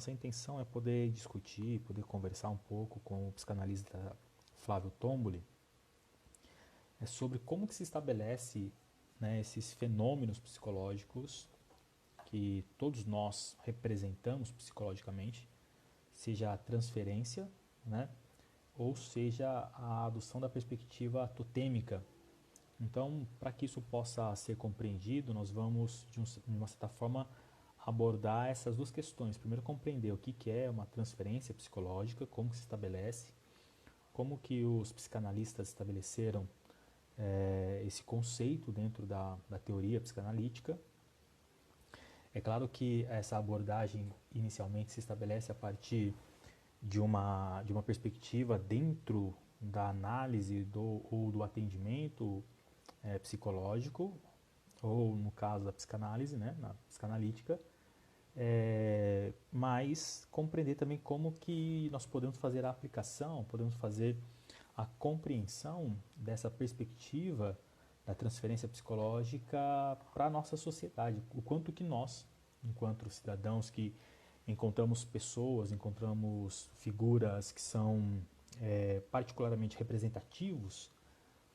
nossa intenção é poder discutir, poder conversar um pouco com o psicanalista Flávio Tomboli sobre como que se estabelece, né, esses fenômenos psicológicos que todos nós representamos psicologicamente, seja a transferência, né, ou seja a adoção da perspectiva totêmica. Então, para que isso possa ser compreendido, nós vamos, de uma certa forma, abordar essas duas questões. Primeiro, compreender o que é uma transferência psicológica, como que se estabelece, como que os psicanalistas estabeleceram esse conceito dentro da teoria psicanalítica. É claro que essa abordagem inicialmente se estabelece a partir de uma perspectiva dentro da análise ou do atendimento psicológico, ou no caso da psicanálise, né, na psicanalítica, mas compreender também como que nós podemos fazer a aplicação, podemos fazer a compreensão dessa perspectiva da transferência psicológica para a nossa sociedade, o quanto que nós, enquanto cidadãos que encontramos pessoas, encontramos figuras que são particularmente representativos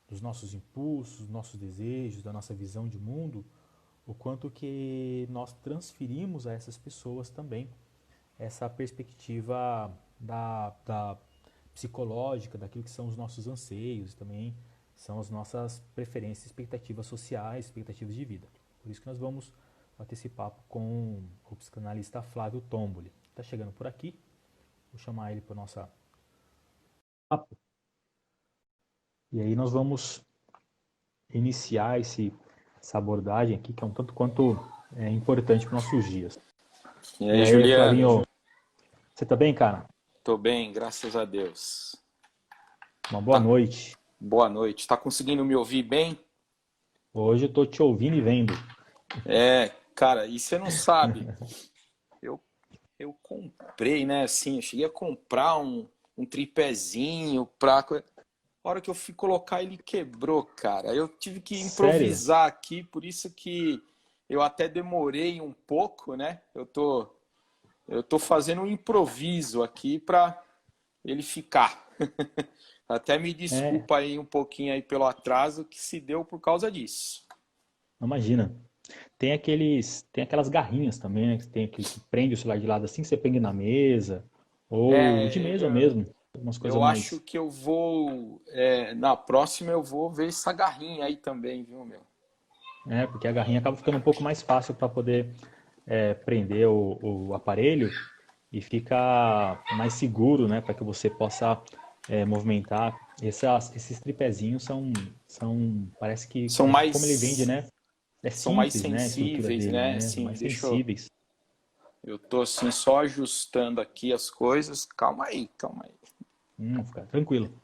dos nossos impulsos, dos nossos desejos, da nossa visão de mundo, o quanto que nós transferimos a essas pessoas também essa perspectiva da psicológica, daquilo que são os nossos anseios, também são as nossas preferências, expectativas sociais, expectativas de vida. Por isso que nós vamos bater esse papo com o psicanalista Flávio Tomboli. Está chegando por aqui, vou chamar ele para o nosso papo. E aí nós vamos iniciar essa abordagem aqui, que é um tanto quanto importante para os nossos dias. E aí, Juliano? Flavinho, você tá bem, cara? Tô bem, graças a Deus. Uma boa noite. Boa noite. Tá conseguindo me ouvir bem? Hoje eu tô te ouvindo e vendo. Cara, e você não sabe, eu comprei, né, assim, eu cheguei a comprar um tripézinho pra... A hora que eu fui colocar, ele quebrou, cara. Eu tive que improvisar aqui, por isso que eu até demorei um pouco, né? Eu tô fazendo um improviso aqui para ele ficar. Até me desculpa aí um pouquinho aí pelo atraso que se deu por causa disso. Não imagina. Tem aquelas garrinhas também, né? Que prende o celular de lado assim, que você pega na mesa, ou de mesa mesmo. Umas coisas Eu mais... acho que eu vou... na próxima eu vou ver essa garrinha aí também, viu, meu? Porque a garrinha acaba ficando um pouco mais fácil para poder prender o aparelho e fica mais seguro, né? Para que você possa movimentar. Esses tripézinhos parece que, São como ele vende, mais... né? É São mais simples, né? A estrutura sensíveis, dele, né? né? Assim, Mais sensíveis. Eu tô assim só ajustando aqui as coisas. Calma aí, calma aí. Fica tranquilo.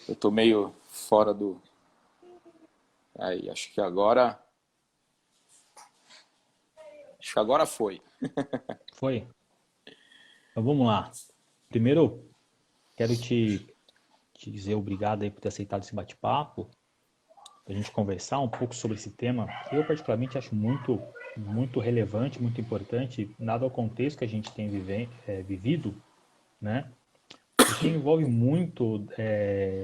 Eu tô meio fora do... Aí, acho que agora foi. Foi? Então vamos lá. Primeiro, quero te dizer obrigado aí por ter aceitado esse bate-papo, para a gente conversar um pouco sobre esse tema. Eu particularmente acho muito, muito relevante, muito importante, dado ao contexto que a gente tem vivido, né? Porque envolve muito,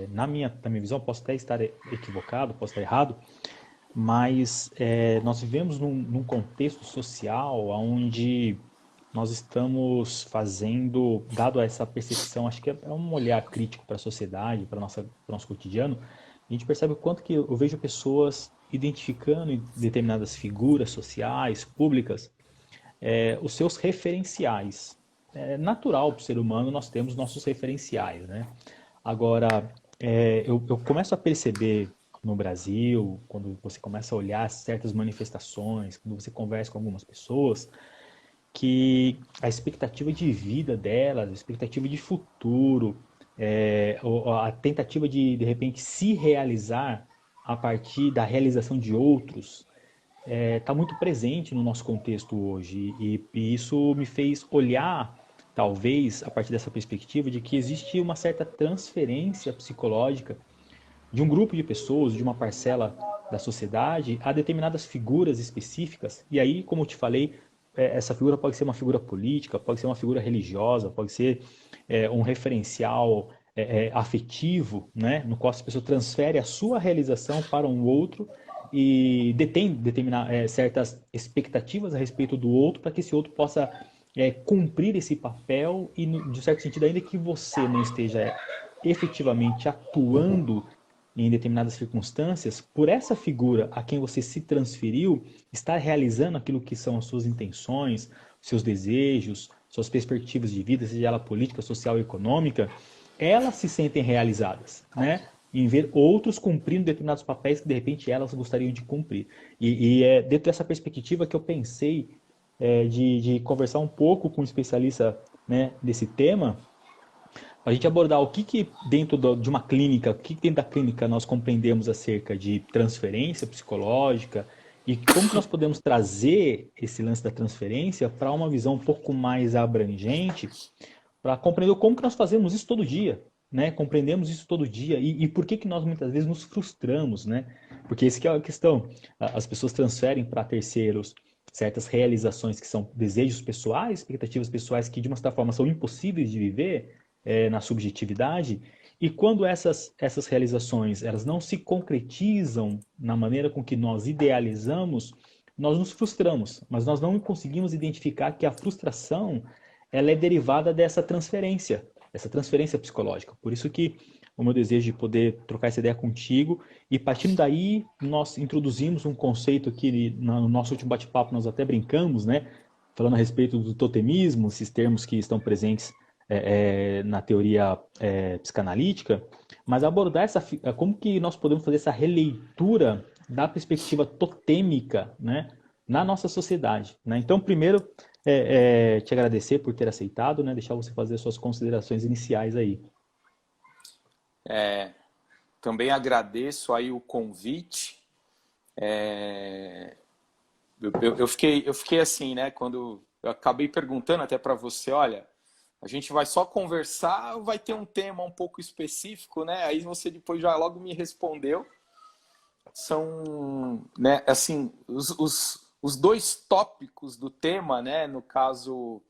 na minha visão, posso até estar equivocado, posso estar errado, mas nós vivemos num contexto social onde nós estamos fazendo, dado essa percepção, acho que é um olhar crítico para a sociedade, para o nosso cotidiano, a gente percebe o quanto que eu vejo pessoas identificando em determinadas figuras sociais, públicas, os seus referenciais. É natural para o ser humano nós temos nossos referenciais, né? Agora, eu começo a perceber no Brasil, quando você começa a olhar certas manifestações, quando você conversa com algumas pessoas, que a expectativa de vida delas, a expectativa de futuro, a tentativa de repente, se realizar a partir da realização de outros, está muito presente no nosso contexto hoje. E isso me fez olhar, talvez, a partir dessa perspectiva, de que existe uma certa transferência psicológica de um grupo de pessoas, de uma parcela da sociedade a determinadas figuras específicas. E aí, como eu te falei, essa figura pode ser uma figura política, pode ser uma figura religiosa, pode ser um referencial afetivo, né, no qual a pessoa transfere a sua realização para um outro e detém certas expectativas a respeito do outro para que esse outro possa cumprir esse papel e, de certo sentido, ainda que você não esteja efetivamente atuando em determinadas circunstâncias, por essa figura a quem você se transferiu, estar realizando aquilo que são as suas intenções, seus desejos, suas perspectivas de vida, seja ela política, social ou econômica, elas se sentem realizadas, né? Em ver outros cumprindo determinados papéis que de repente elas gostariam de cumprir. E é dentro dessa perspectiva que eu pensei de conversar um pouco com um especialista, né, desse tema, a gente abordar o que dentro de uma clínica, o que dentro da clínica nós compreendemos acerca de transferência psicológica e como que nós podemos trazer esse lance da transferência para uma visão um pouco mais abrangente, para compreender como que nós fazemos isso todo dia, né? Compreendemos isso todo dia e por que nós muitas vezes nos frustramos, né? Porque essa que é a questão. As pessoas transferem para terceiros certas realizações que são desejos pessoais, expectativas pessoais que de uma certa forma são impossíveis de viver na subjetividade. E quando essas realizações elas não se concretizam na maneira com que nós idealizamos, nós nos frustramos, mas nós não conseguimos identificar que a frustração ela é derivada dessa transferência, essa transferência psicológica. Por isso que o meu desejo de poder trocar essa ideia contigo e partindo daí nós introduzimos um conceito que no nosso último bate-papo nós até brincamos, né? Falando a respeito do totemismo, esses termos que estão presentes na teoria psicanalítica, mas abordar como que nós podemos fazer essa releitura da perspectiva totêmica, né, na nossa sociedade, né? Então, primeiro, te agradecer por ter aceitado, né, deixar você fazer suas considerações iniciais aí. Também agradeço aí o convite. Eu fiquei assim, né? Quando eu acabei perguntando até para você, olha, a gente vai só conversar ou vai ter um tema um pouco específico, né? Aí você depois já logo me respondeu. São, né, assim, os dois tópicos do tema, né? No caso,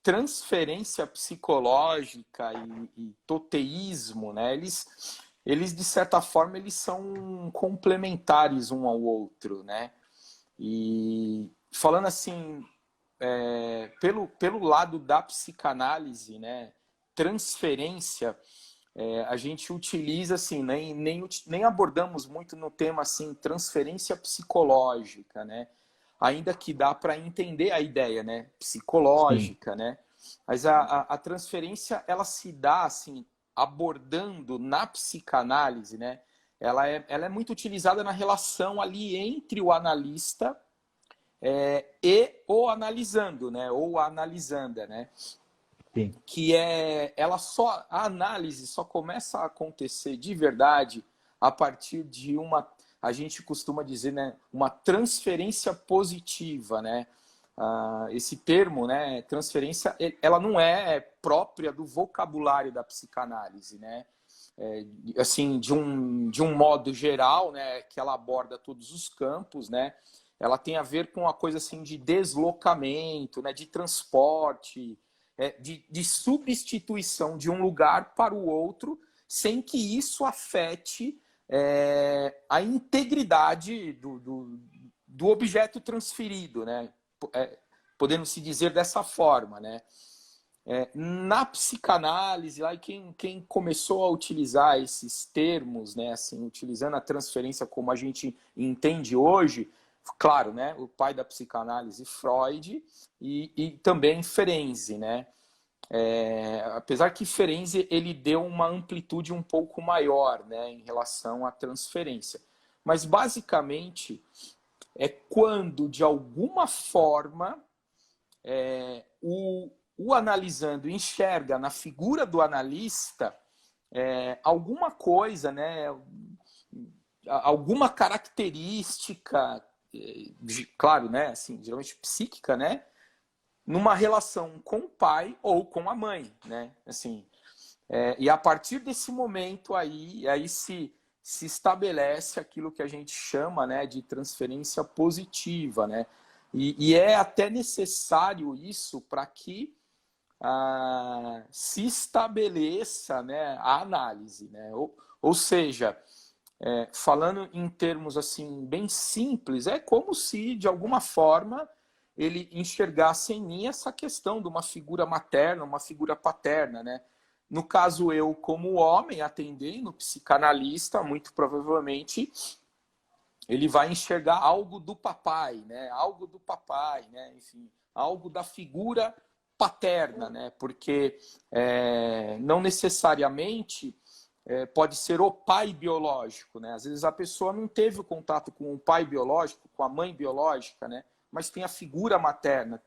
transferência psicológica e toteísmo, né? Eles, de certa forma, eles são complementares um ao outro, né? E falando assim, pelo lado da psicanálise, né? Transferência, a gente utiliza, assim, nem abordamos muito no tema, assim, transferência psicológica, né? Ainda que dá para entender a ideia, né? Sim, Psicológica, né? Mas a transferência, ela se dá, assim, abordando na psicanálise, né? Ela é muito utilizada na relação ali entre o analista e o analisando, né? Ou a analisanda, né? sim, Que a análise só começa a acontecer de verdade a partir de a gente costuma dizer, né, uma transferência positiva, né? Esse termo, né, transferência, ela não é própria do vocabulário da psicanálise, né? Assim, de um modo geral, né, que ela aborda todos os campos, né? Ela tem a ver com uma coisa assim de deslocamento, né, de transporte, de substituição de um lugar para o outro, sem que isso afete a integridade do objeto transferido, né? Podendo se dizer dessa forma, né? Na psicanálise, lá, quem começou a utilizar esses termos, né, assim, utilizando a transferência como a gente entende hoje, claro, né, o pai da psicanálise, Freud, e também Ferenczi, né? Apesar que Ferenczi ele deu uma amplitude um pouco maior, né, em relação à transferência. Mas, basicamente, é quando, de alguma forma, o analisando enxerga na figura do analista alguma coisa, né, alguma característica, claro, né, assim, geralmente psíquica, né, numa relação com o pai ou com a mãe, né, assim, e a partir desse momento aí se se estabelece aquilo que a gente chama, né, de transferência positiva, né? E é até necessário isso para que se estabeleça, né, a análise, né? Ou seja, falando em termos assim bem simples, é como se de alguma forma ele enxergasse em mim essa questão de uma figura materna, uma figura paterna, né? No caso, eu, como homem, atendendo o psicanalista, muito provavelmente ele vai enxergar algo do papai, né? Algo do papai, né? Enfim, algo da figura paterna, né? Porque não necessariamente pode ser o pai biológico, né? Às vezes a pessoa não teve o contato com o pai biológico, com a mãe biológica, né? Mas tem a figura materna,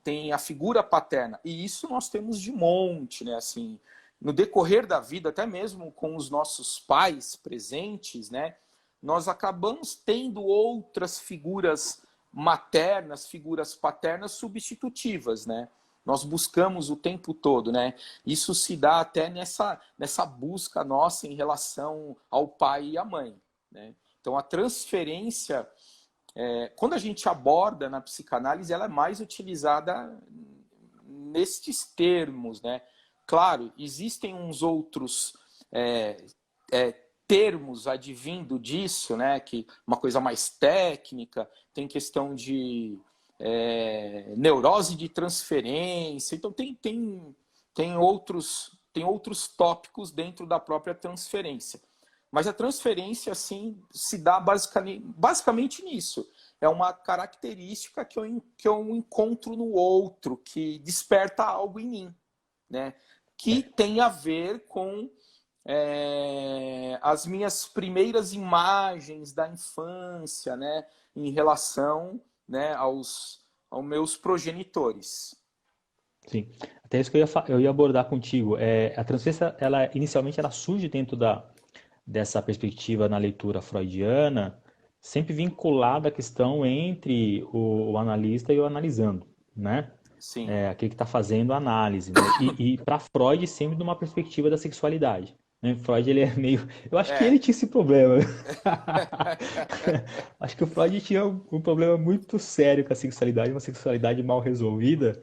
tem a figura paterna. E isso nós temos de monte, né? Assim, no decorrer da vida, até mesmo com os nossos pais presentes, né? Nós acabamos tendo outras figuras maternas, figuras paternas substitutivas, né? Nós buscamos o tempo todo, né? Isso se dá até nessa busca nossa em relação ao pai e à mãe, né? Então, a transferência, quando a gente aborda na psicanálise, ela é mais utilizada nestes termos, né? Claro, existem uns outros termos advindo disso, né? Que uma coisa mais técnica, tem questão de neurose de transferência, então tem outros tópicos dentro da própria transferência. Mas a transferência, assim, se dá basicamente nisso. É uma característica que eu encontro no outro, que desperta algo em mim, né? Que tem a ver com as minhas primeiras imagens da infância, né? Em relação, né, aos meus progenitores. Sim, até isso que eu ia abordar contigo. A transferência, ela inicialmente ela surge dentro dessa perspectiva na leitura freudiana, sempre vinculada à questão entre o analista e o analisando, né? Sim. Aquele que está fazendo a análise, né? E para Freud sempre numa perspectiva da sexualidade, né? Freud ele é meio, eu acho que ele tinha esse problema. Acho que o Freud tinha um problema muito sério com a sexualidade, uma sexualidade mal resolvida,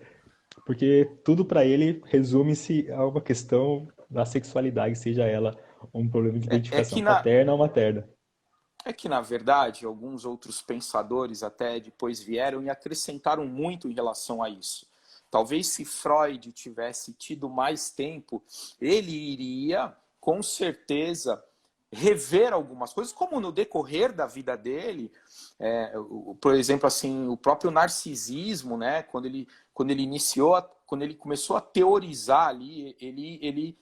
porque tudo para ele resume-se a uma questão da sexualidade, seja ela um problema de identificação paterna ou materna. É que, na verdade, alguns outros pensadores até depois vieram e acrescentaram muito em relação a isso. Talvez se Freud tivesse tido mais tempo, ele iria, com certeza, rever algumas coisas, como no decorrer da vida dele, por exemplo, assim, o próprio narcisismo, né? Quando ele começou a teorizar ali, ele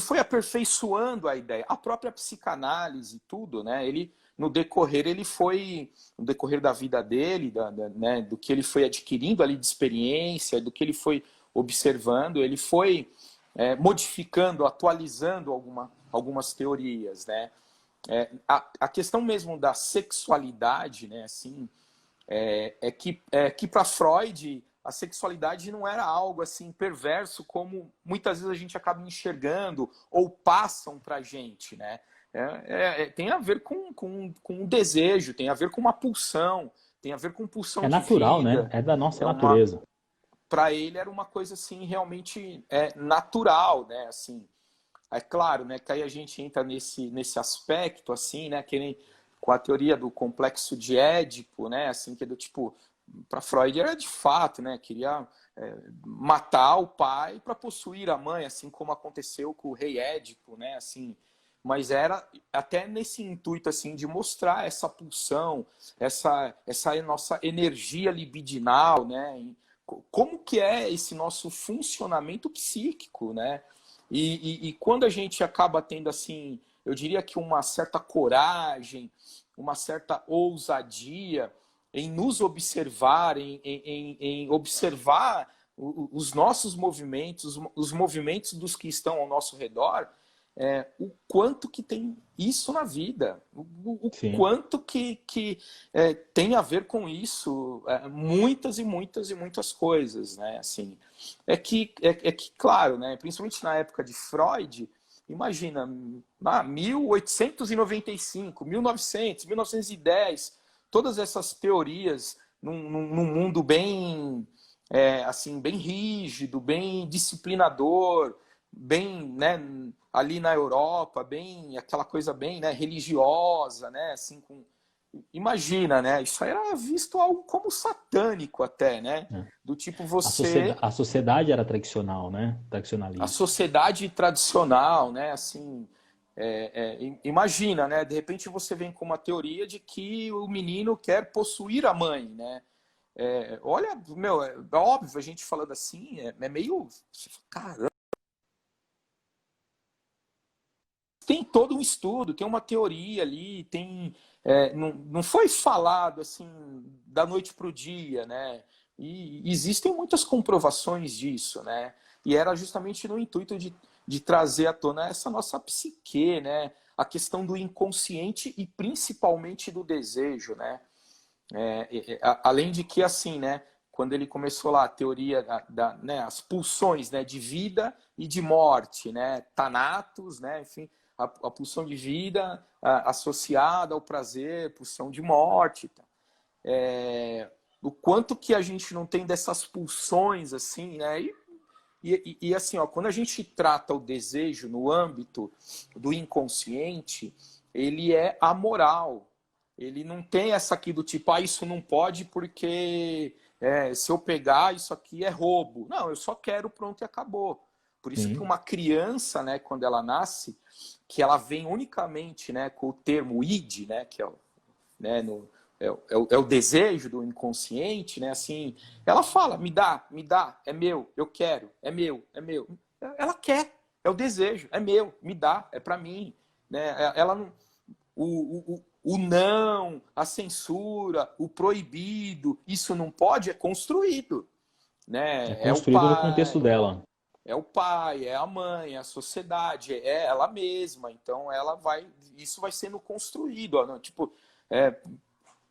foi aperfeiçoando a ideia, a própria psicanálise, tudo, né? No decorrer da vida dele, né, do que ele foi adquirindo ali de experiência, do que ele foi observando, ele foi modificando, atualizando algumas teorias, né? A questão mesmo da sexualidade, né, assim, que para Freud a sexualidade não era algo assim perverso como muitas vezes a gente acaba enxergando ou passam para a gente, né? Tem a ver com um desejo, tem a ver com uma pulsão, tem a ver com pulsão É de natural, né? vida. É da nossa natureza. Para ele era uma coisa assim realmente natural, né? Assim, é claro, né? Que aí a gente entra nesse aspecto assim, né? Que nem com a teoria do complexo de Édipo, né? Assim, que é do tipo, para Freud era de fato, né? Queria matar o pai para possuir a mãe, assim como aconteceu com o rei Édipo, né? Assim, mas era até nesse intuito assim de mostrar essa pulsão, essa nossa energia libidinal, né? Como que é esse nosso funcionamento psíquico, né? E quando a gente acaba tendo assim, eu diria que uma certa coragem, uma certa ousadia em nos observar, em observar os nossos movimentos, os movimentos dos que estão ao nosso redor, o quanto que tem isso na vida, o quanto que tem a ver com isso, muitas e muitas e muitas coisas, né? Assim, é que claro, né? Principalmente na época de Freud, imagina, 1895, 1900, 1910, todas essas teorias num mundo bem, assim, bem rígido, bem disciplinador, bem, né, ali na Europa, bem aquela coisa bem, né, religiosa, né, assim, imagina, né, isso aí era visto algo como satânico até, né, É. do tipo A sociedade era tradicional, né? a Tradicionalista. sociedade tradicional, né, assim, imagina, né, de repente você vem com uma teoria de que o menino quer possuir a mãe, né, olha, meu, é óbvio, a gente falando assim, é meio, caramba, tem todo um estudo, tem uma teoria ali, não foi falado assim da noite para o dia, né? E existem muitas comprovações disso, né? E era justamente no intuito de trazer à tona essa nossa psique, né? A questão do inconsciente e principalmente do desejo, né? Além de que, assim, né? Quando ele começou lá a teoria né, as pulsões, né, de vida e de morte, né? Thanatos, né? Enfim, a pulsão de vida associada ao prazer, pulsão de morte. Tá? O quanto que a gente não tem dessas pulsões, assim, né? E assim, ó, quando a gente trata o desejo no âmbito do inconsciente, ele é amoral. Ele não tem essa aqui do tipo, isso não pode porque se eu pegar isso aqui é roubo. Não, eu só quero, pronto e acabou. Por isso que Sim, uma criança, né, quando ela nasce, que ela vem unicamente, né, com o termo id, né, que é né, é o desejo do inconsciente, né? Assim, ela fala, me dá, é meu, eu quero, é meu, é meu. Ela quer, é o desejo, é meu, me dá, é para mim, né? Ela não, o não, a censura, o proibido, isso não pode, é construído, é né? construído no contexto dela. É o pai, é a mãe, é a sociedade, é ela mesma. Então ela vai, isso vai sendo construído, ó, não, tipo, é,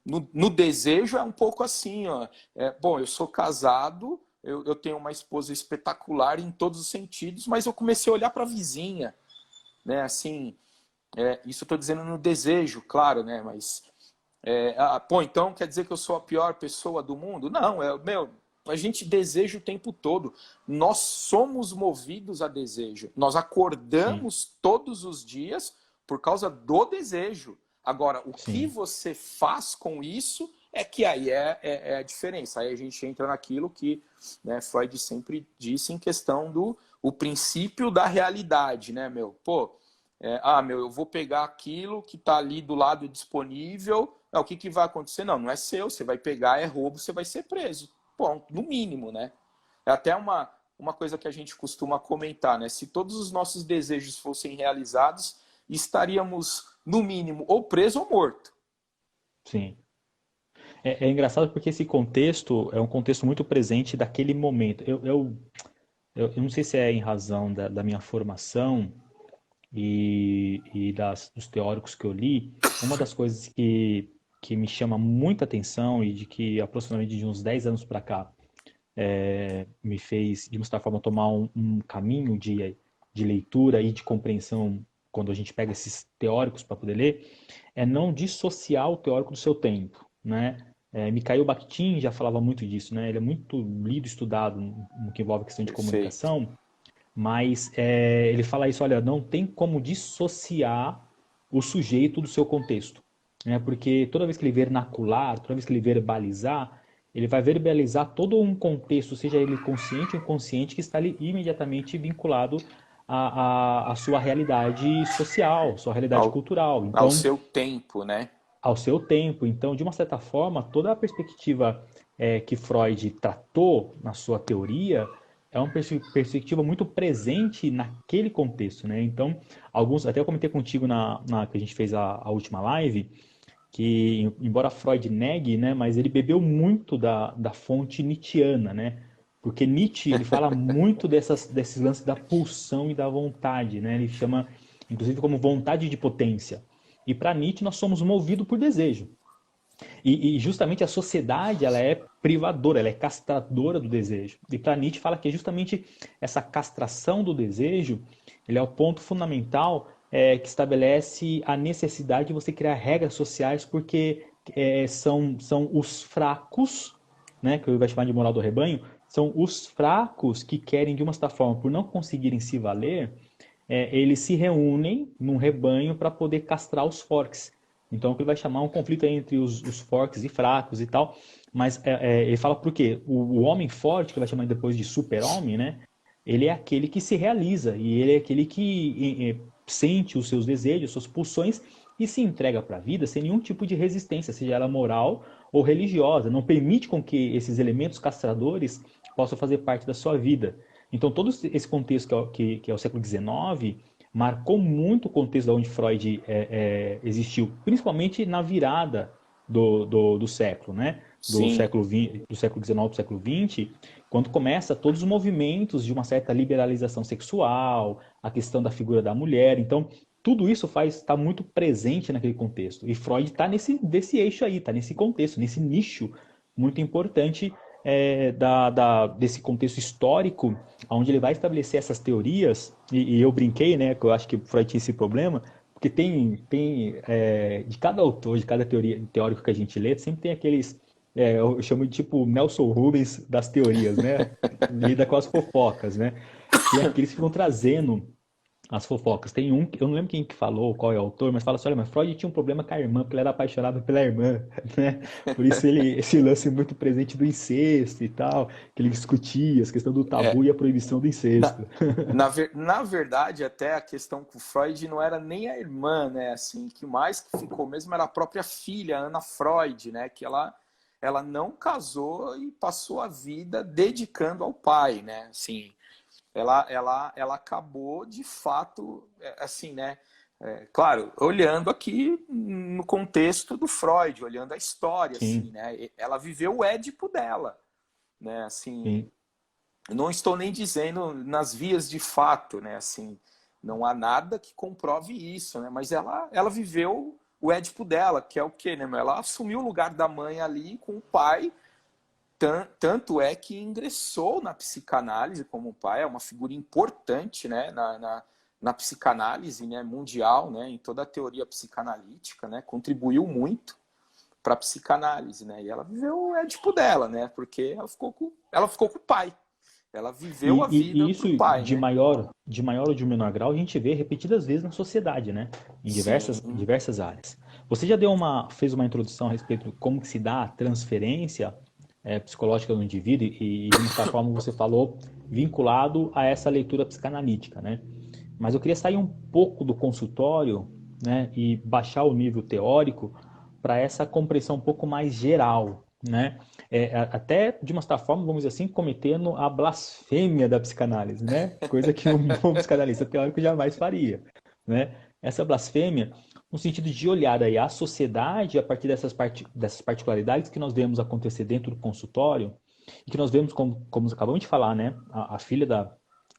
no desejo é um pouco assim, ó. Bom, eu sou casado, eu tenho uma esposa espetacular em todos os sentidos, mas eu comecei a olhar para a vizinha, né? Assim, isso eu estou dizendo no desejo, claro, né? Mas pô, então quer dizer que eu sou a pior pessoa do mundo? Não, meu, a gente deseja o tempo todo. Nós somos movidos a desejo. Nós Sim, acordamos todos os dias por causa do desejo. Agora, o que sim. você faz com isso é que aí é a diferença. Aí a gente entra naquilo que, né, Freud sempre disse em questão do o princípio da realidade, né, meu? Pô, meu, eu vou pegar aquilo que está ali do lado disponível. O que vai acontecer? Não, não é seu, você vai pegar, é roubo, você vai ser preso. Ponto, no mínimo, né? É até uma coisa que a gente costuma comentar, né? Se todos os nossos desejos fossem realizados, estaríamos, no mínimo, ou preso ou morto. Sim. É engraçado porque esse contexto é um contexto muito presente daquele momento. Eu não sei se é em razão da minha formação e dos teóricos que eu li, uma das coisas que me chama muita atenção e de que aproximadamente de uns 10 anos para cá me fez, de uma certa forma, tomar um caminho de leitura e de compreensão quando a gente pega esses teóricos para poder ler, é não dissociar o teórico do seu tempo, né? Mikhail Bakhtin já falava muito disso, né? Ele é muito lido, estudado no que envolve a questão de Perfeito. comunicação, mas ele fala isso, olha, não tem como dissociar o sujeito do seu contexto, né? Porque toda vez que ele vernacular, toda vez que ele verbalizar, ele vai verbalizar todo um contexto, seja ele consciente ou inconsciente, que está ali imediatamente vinculado à sua realidade social, sua realidade Ao, cultural. ao Então, seu tempo, né? ao seu tempo. Então, de uma certa forma, toda a perspectiva que Freud tratou na sua teoria é uma perspectiva muito presente naquele contexto, né? Então, alguns, até eu comentei contigo na que a gente fez a última live, que embora Freud negue, né, mas ele bebeu muito da fonte nietzschiana, né? Porque Nietzsche, ele fala muito desses lances da pulsão e da vontade, né? Ele chama, inclusive, como vontade de potência. E para Nietzsche, nós somos movidos por desejo. E justamente a sociedade, ela é privadora, ela é castradora do desejo. E para Nietzsche fala que é justamente essa castração do desejo, ele é o ponto fundamental que estabelece a necessidade de você criar regras sociais, porque são os fracos, né, que eu vou chamar de moral do rebanho, são os fracos que querem, de uma certa forma, por não conseguirem se valer, eles se reúnem num rebanho para poder castrar os forks. Então, o que ele vai chamar um conflito entre os forks e fracos e tal. Mas ele fala por quê? O homem forte, que vai chamar depois de super-homem, né? Ele é aquele que se realiza e ele é aquele que sente os seus desejos, suas pulsões e se entrega para a vida sem nenhum tipo de resistência, seja ela moral ou religiosa. Não permite com que esses elementos castradores possam fazer parte da sua vida. Então, todo esse contexto que é o século XIX marcou muito o contexto de onde Freud existiu, principalmente na virada do século, né? Do Sim, século XIX para o século XX, quando começa todos os movimentos de uma certa liberalização sexual, a questão da figura da mulher. Então, tudo isso está muito presente naquele contexto. E Freud está desse eixo aí, está nesse contexto, nesse nicho muito importante desse contexto histórico, onde ele vai estabelecer essas teorias, e eu brinquei, né, que eu acho que Freud tinha esse problema, porque de cada autor, de cada teórico que a gente lê, sempre tem aqueles, eu chamo de tipo Nelson Rubens das teorias, né, lida com as fofocas, né, tem aqueles que ficam trazendo as fofocas. Tem um, eu não lembro quem que falou, qual é o autor, mas fala assim, olha, mas Freud tinha um problema com a irmã, porque ele era apaixonado pela irmã, né? Por isso esse lance muito presente do incesto e tal, que ele discutia, a questão do tabu é. e a proibição do Na, incesto. na verdade, até a questão com o Freud não era nem a irmã, né? Assim, que mais que ficou mesmo era a própria filha, Ana Freud, né? Que ela não casou e passou a vida dedicando ao pai, né? Assim, ela acabou de fato, assim, né? Claro, olhando aqui no contexto do Freud, olhando a história, assim, Sim, né? Ela viveu o Édipo dela, né? Assim, sim. não estou nem dizendo nas vias de fato, né? Assim, não há nada que comprove isso, né? Mas ela viveu o Édipo dela, que é o quê, né? Ela assumiu o lugar da mãe ali com o pai, tanto é que ingressou na psicanálise como pai, é uma figura importante, né? Na psicanálise, né? Mundial, né? Em toda a teoria psicanalítica, né? Contribuiu muito para a psicanálise, né? E ela viveu o Édipo dela, né? Porque ela ficou com o pai. Ela viveu a E vida isso para o pai, de né? maior ou de menor grau, a gente vê repetidas vezes na sociedade, né? Em Sim, diversas áreas. Você já fez uma introdução a respeito de como que se dá a transferência psicológica do indivíduo e de uma certa forma você falou vinculado a essa leitura psicanalítica, né? Mas eu queria sair um pouco do consultório, né, e baixar o nível teórico para essa compreensão um pouco mais geral, né? Até de uma certa forma, vamos dizer assim, cometendo a blasfêmia da psicanálise, né? Coisa que um bom psicanalista teórico jamais faria, né? Essa blasfêmia no sentido de olhar aí a sociedade a partir dessas particularidades que nós vemos acontecer dentro do consultório e que nós vemos, como acabamos de falar, né? A filha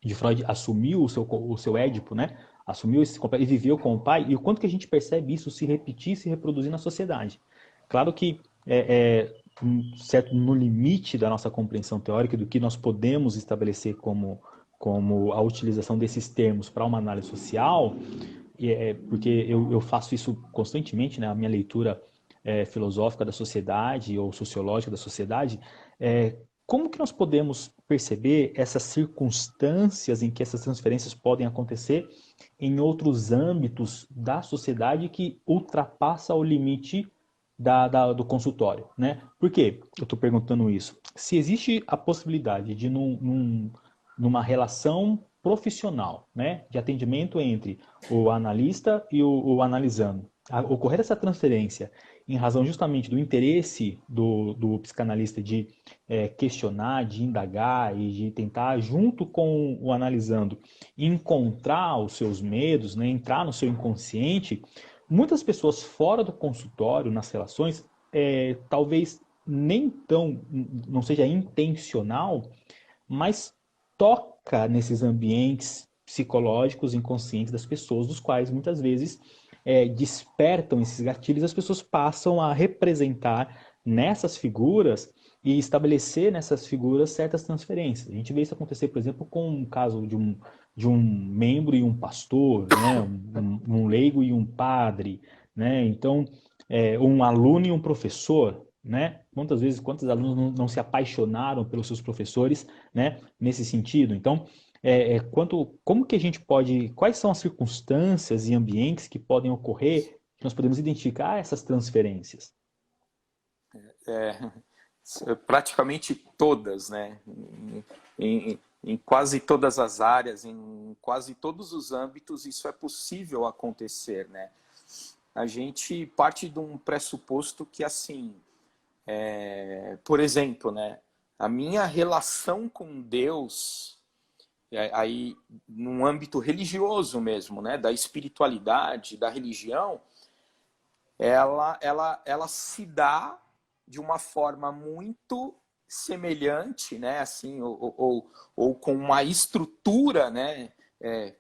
de Freud assumiu o seu Édipo, né? Assumiu esse e viveu com o pai, e o quanto que a gente percebe isso se repetir, se reproduzir na sociedade. Claro que certo no limite da nossa compreensão teórica do que nós podemos estabelecer como a utilização desses termos para uma análise social, porque eu faço isso constantemente, né? A minha leitura filosófica da sociedade ou sociológica da sociedade, como que nós podemos perceber essas circunstâncias em que essas transferências podem acontecer em outros âmbitos da sociedade que ultrapassa o limite do consultório, né? Por que eu estou perguntando isso? Se existe a possibilidade de numa relação profissional, né, de atendimento entre o analista e o analisando, ocorrer essa transferência em razão justamente do interesse do psicanalista de questionar, de indagar e de tentar, junto com o analisando, encontrar os seus medos, né, entrar no seu inconsciente, muitas pessoas fora do consultório, nas relações, talvez nem tão, não seja intencional, mas toca nesses ambientes psicológicos inconscientes das pessoas, dos quais muitas vezes despertam esses gatilhos, as pessoas passam a representar nessas figuras e estabelecer nessas figuras certas transferências. A gente vê isso acontecer, por exemplo, com o caso de um membro e um pastor, né? Um leigo e um padre, né? Então, um aluno e um professor, né? Quantas vezes, quantos alunos não se apaixonaram pelos seus professores, né? Nesse sentido. Então, como que a gente pode, quais são as circunstâncias e ambientes que podem ocorrer que nós podemos identificar essas transferências? Praticamente todas, né? Em quase todas as áreas, em quase todos os âmbitos, isso é possível acontecer, né? A gente parte de um pressuposto que, assim, por exemplo, né? A minha relação com Deus, aí num âmbito religioso mesmo, né? Da espiritualidade, da religião, ela se dá de uma forma muito semelhante, né, assim, ou com uma estrutura, né,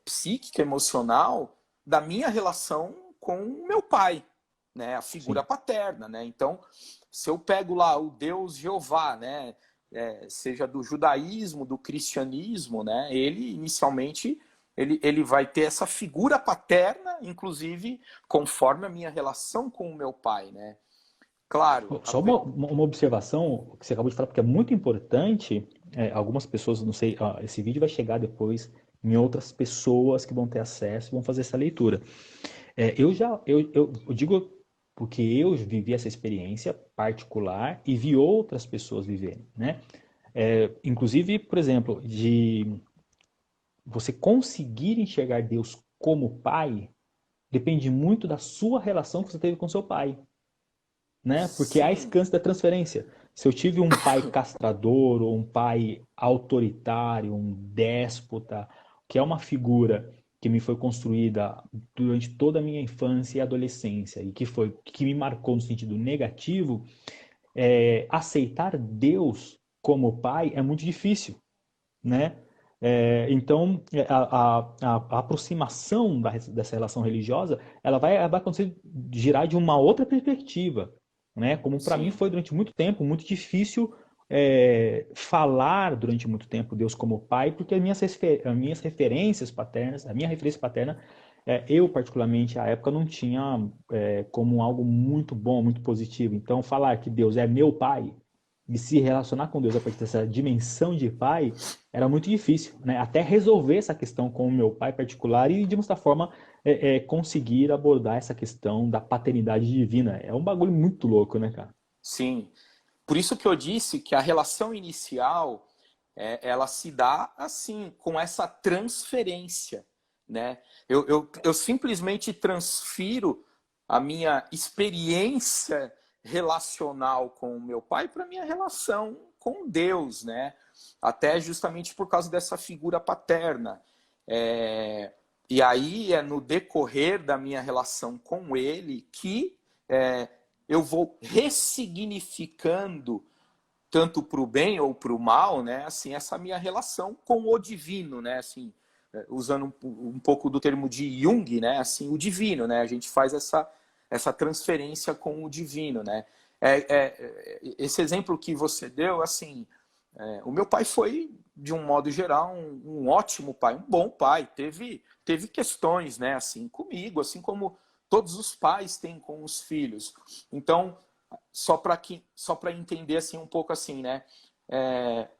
psíquica, emocional, da minha relação com o meu pai, né, a figura Sim. paterna, né. Então, se eu pego lá o Deus Jeová, né, seja do judaísmo, do cristianismo, né, ele inicialmente ele vai ter essa figura paterna, inclusive conforme a minha relação com o meu pai, né. Claro. Só uma observação que você acabou de falar, porque é muito importante. Algumas pessoas, não sei, esse vídeo vai chegar depois em outras pessoas que vão ter acesso e vão fazer essa leitura. Eu digo porque eu vivi essa experiência particular e vi outras pessoas viverem, né? Inclusive, por exemplo, de você conseguir enxergar Deus como pai depende muito da sua relação que você teve com seu pai, né? Porque há esse Sim, câncer da transferência. Se eu tive um pai castrador ou um pai autoritário, um déspota, que é uma figura que me foi construída durante toda a minha infância e adolescência e que me marcou no sentido negativo, aceitar Deus como pai é muito difícil, né? Então, a aproximação dessa relação religiosa, ela vai acontecer, girar de uma outra perspectiva, né? Como para mim sim, foi durante muito tempo, muito difícil falar durante muito tempo Deus como Pai, porque as minhas referências paternas, a minha referência paterna, eu particularmente à época não tinha como algo muito bom, muito positivo. Então, falar que Deus é meu Pai e se relacionar com Deus a partir dessa dimensão de Pai era muito difícil, né? Até resolver essa questão com o meu pai particular e, de uma certa forma, conseguir abordar essa questão da paternidade divina. É um bagulho muito louco, né, cara? sim. Por isso que eu disse que a relação inicial, ela se dá assim, com essa transferência, né? Eu simplesmente transfiro a minha experiência relacional com o meu pai para a minha relação com Deus, né? Até justamente por causa dessa figura paterna. E aí é no decorrer da minha relação com ele que eu vou ressignificando tanto para o bem ou para o mal, né? Assim, essa minha relação com o divino, né? Assim, usando um pouco do termo de Jung, né? Assim, o divino, né? A gente faz essa transferência com o divino, né? Esse exemplo que você deu, assim, o meu pai foi, de um modo geral, um ótimo pai, um bom pai. Teve questões, né? Assim, comigo, assim como todos os pais têm com os filhos. Então, só para entender assim um pouco assim, né?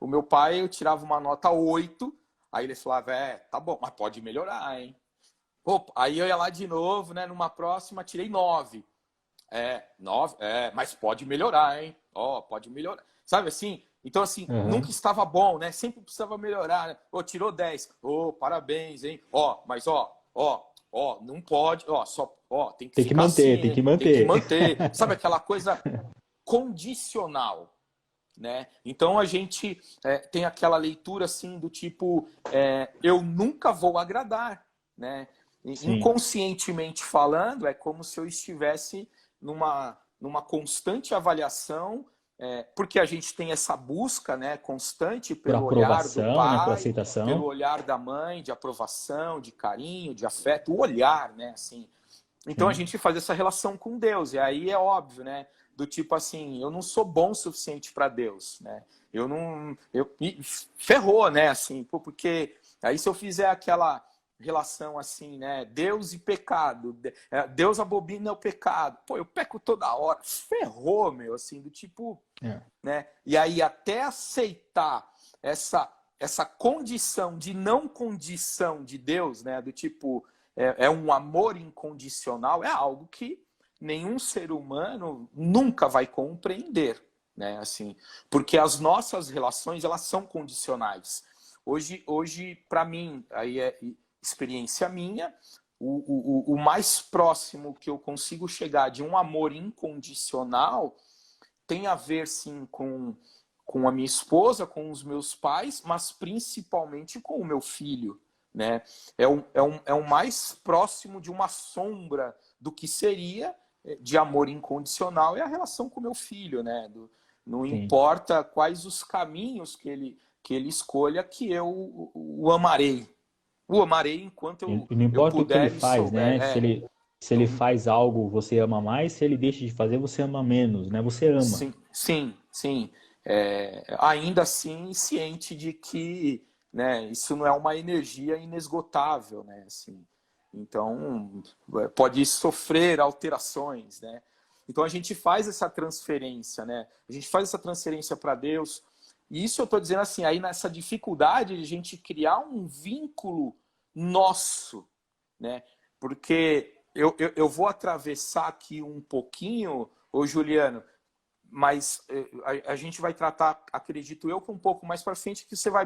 O meu pai, eu tirava uma nota 8, aí ele falava, tá bom, mas pode melhorar, hein? Opa, aí eu ia lá de novo, né? Numa próxima, tirei 9. 9, mas pode melhorar, hein? Ó, pode melhorar. Sabe assim? Então, assim, nunca Uhum. estava bom, né? Sempre precisava melhorar, né? Tirou 10. Parabéns, hein? Mas não pode, tem que Tem que ficar manter, assim, tem que hein? Tem que manter. manter. Sabe aquela coisa condicional, né? Então a gente tem aquela leitura assim do tipo, eu nunca vou agradar, né? Sim, Inconscientemente falando, é como se eu estivesse numa constante avaliação, porque a gente tem essa busca, né, constante por pelo olhar do aprovação, né, por pai, pelo aceitação. olhar da mãe, de aprovação, de carinho, de afeto, o olhar, né, assim. Então a Sim, gente faz essa relação com Deus, e aí é óbvio, né? Do tipo assim, eu não sou bom o suficiente para Deus, né? Ferrou, né? Assim, pô, porque aí se eu fizer aquela relação assim, né? Deus e pecado, Deus abomina o pecado. Pô, eu peco toda hora. Ferrou, meu, assim, do tipo, né? E aí até aceitar essa condição de não condição de Deus, né? Do tipo, é um amor incondicional, é algo que nenhum ser humano nunca vai compreender, né? Assim, porque as nossas relações, elas são condicionais. Hoje para mim, aí é experiência minha, o mais próximo que eu consigo chegar de um amor incondicional tem a ver, sim, com a minha esposa, com os meus pais, mas principalmente com o meu filho, né? É o mais próximo de uma sombra do que seria de amor incondicional, é a relação com o meu filho, né? Não Sim. importa quais os caminhos que ele escolha, que eu o amarei. O amarei enquanto E não eu importa o que ele puder e faz, souber. né? Se ele Então, faz algo, você ama mais. Se ele deixa de fazer, você ama menos, né? Você ama. sim, sim, sim. Ainda assim, ciente de que, né, isso não é uma energia inesgotável, né? Assim, então, pode sofrer alterações, né? Então, a gente faz essa transferência, né? A gente faz essa transferência para Deus. E isso eu estou dizendo assim, aí nessa dificuldade de a gente criar um vínculo nosso, né? Porque eu vou atravessar aqui um pouquinho, ô Juliano, mas a gente vai tratar, acredito eu, que um pouco mais para frente, que você vai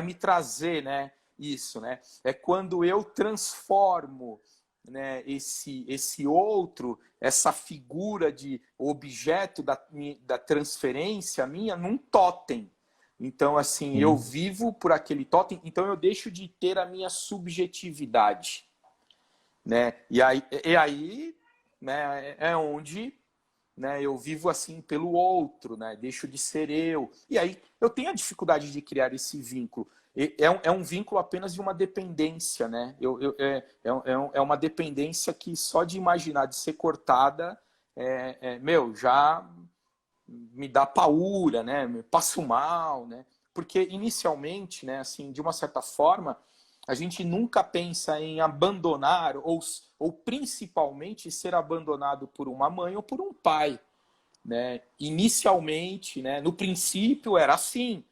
me trazer, né, isso, né? É quando eu transformo, né, esse outro, essa figura de objeto da transferência minha, num totem. Então, assim, eu Sim, vivo por aquele totem, então eu deixo de ter a minha subjetividade, né? E aí, né, é onde, né, eu vivo assim pelo outro, né? Deixo de ser eu. E aí eu tenho a dificuldade de criar esse vínculo. É um vínculo apenas de uma dependência, né? É uma dependência que só de imaginar de ser cortada, meu, já me dá paura, né? Me passo mal, né? Porque inicialmente, né, assim, de uma certa forma, a gente nunca pensa em abandonar ou principalmente ser abandonado por uma mãe ou por um pai, né? Inicialmente, né, no princípio era assim.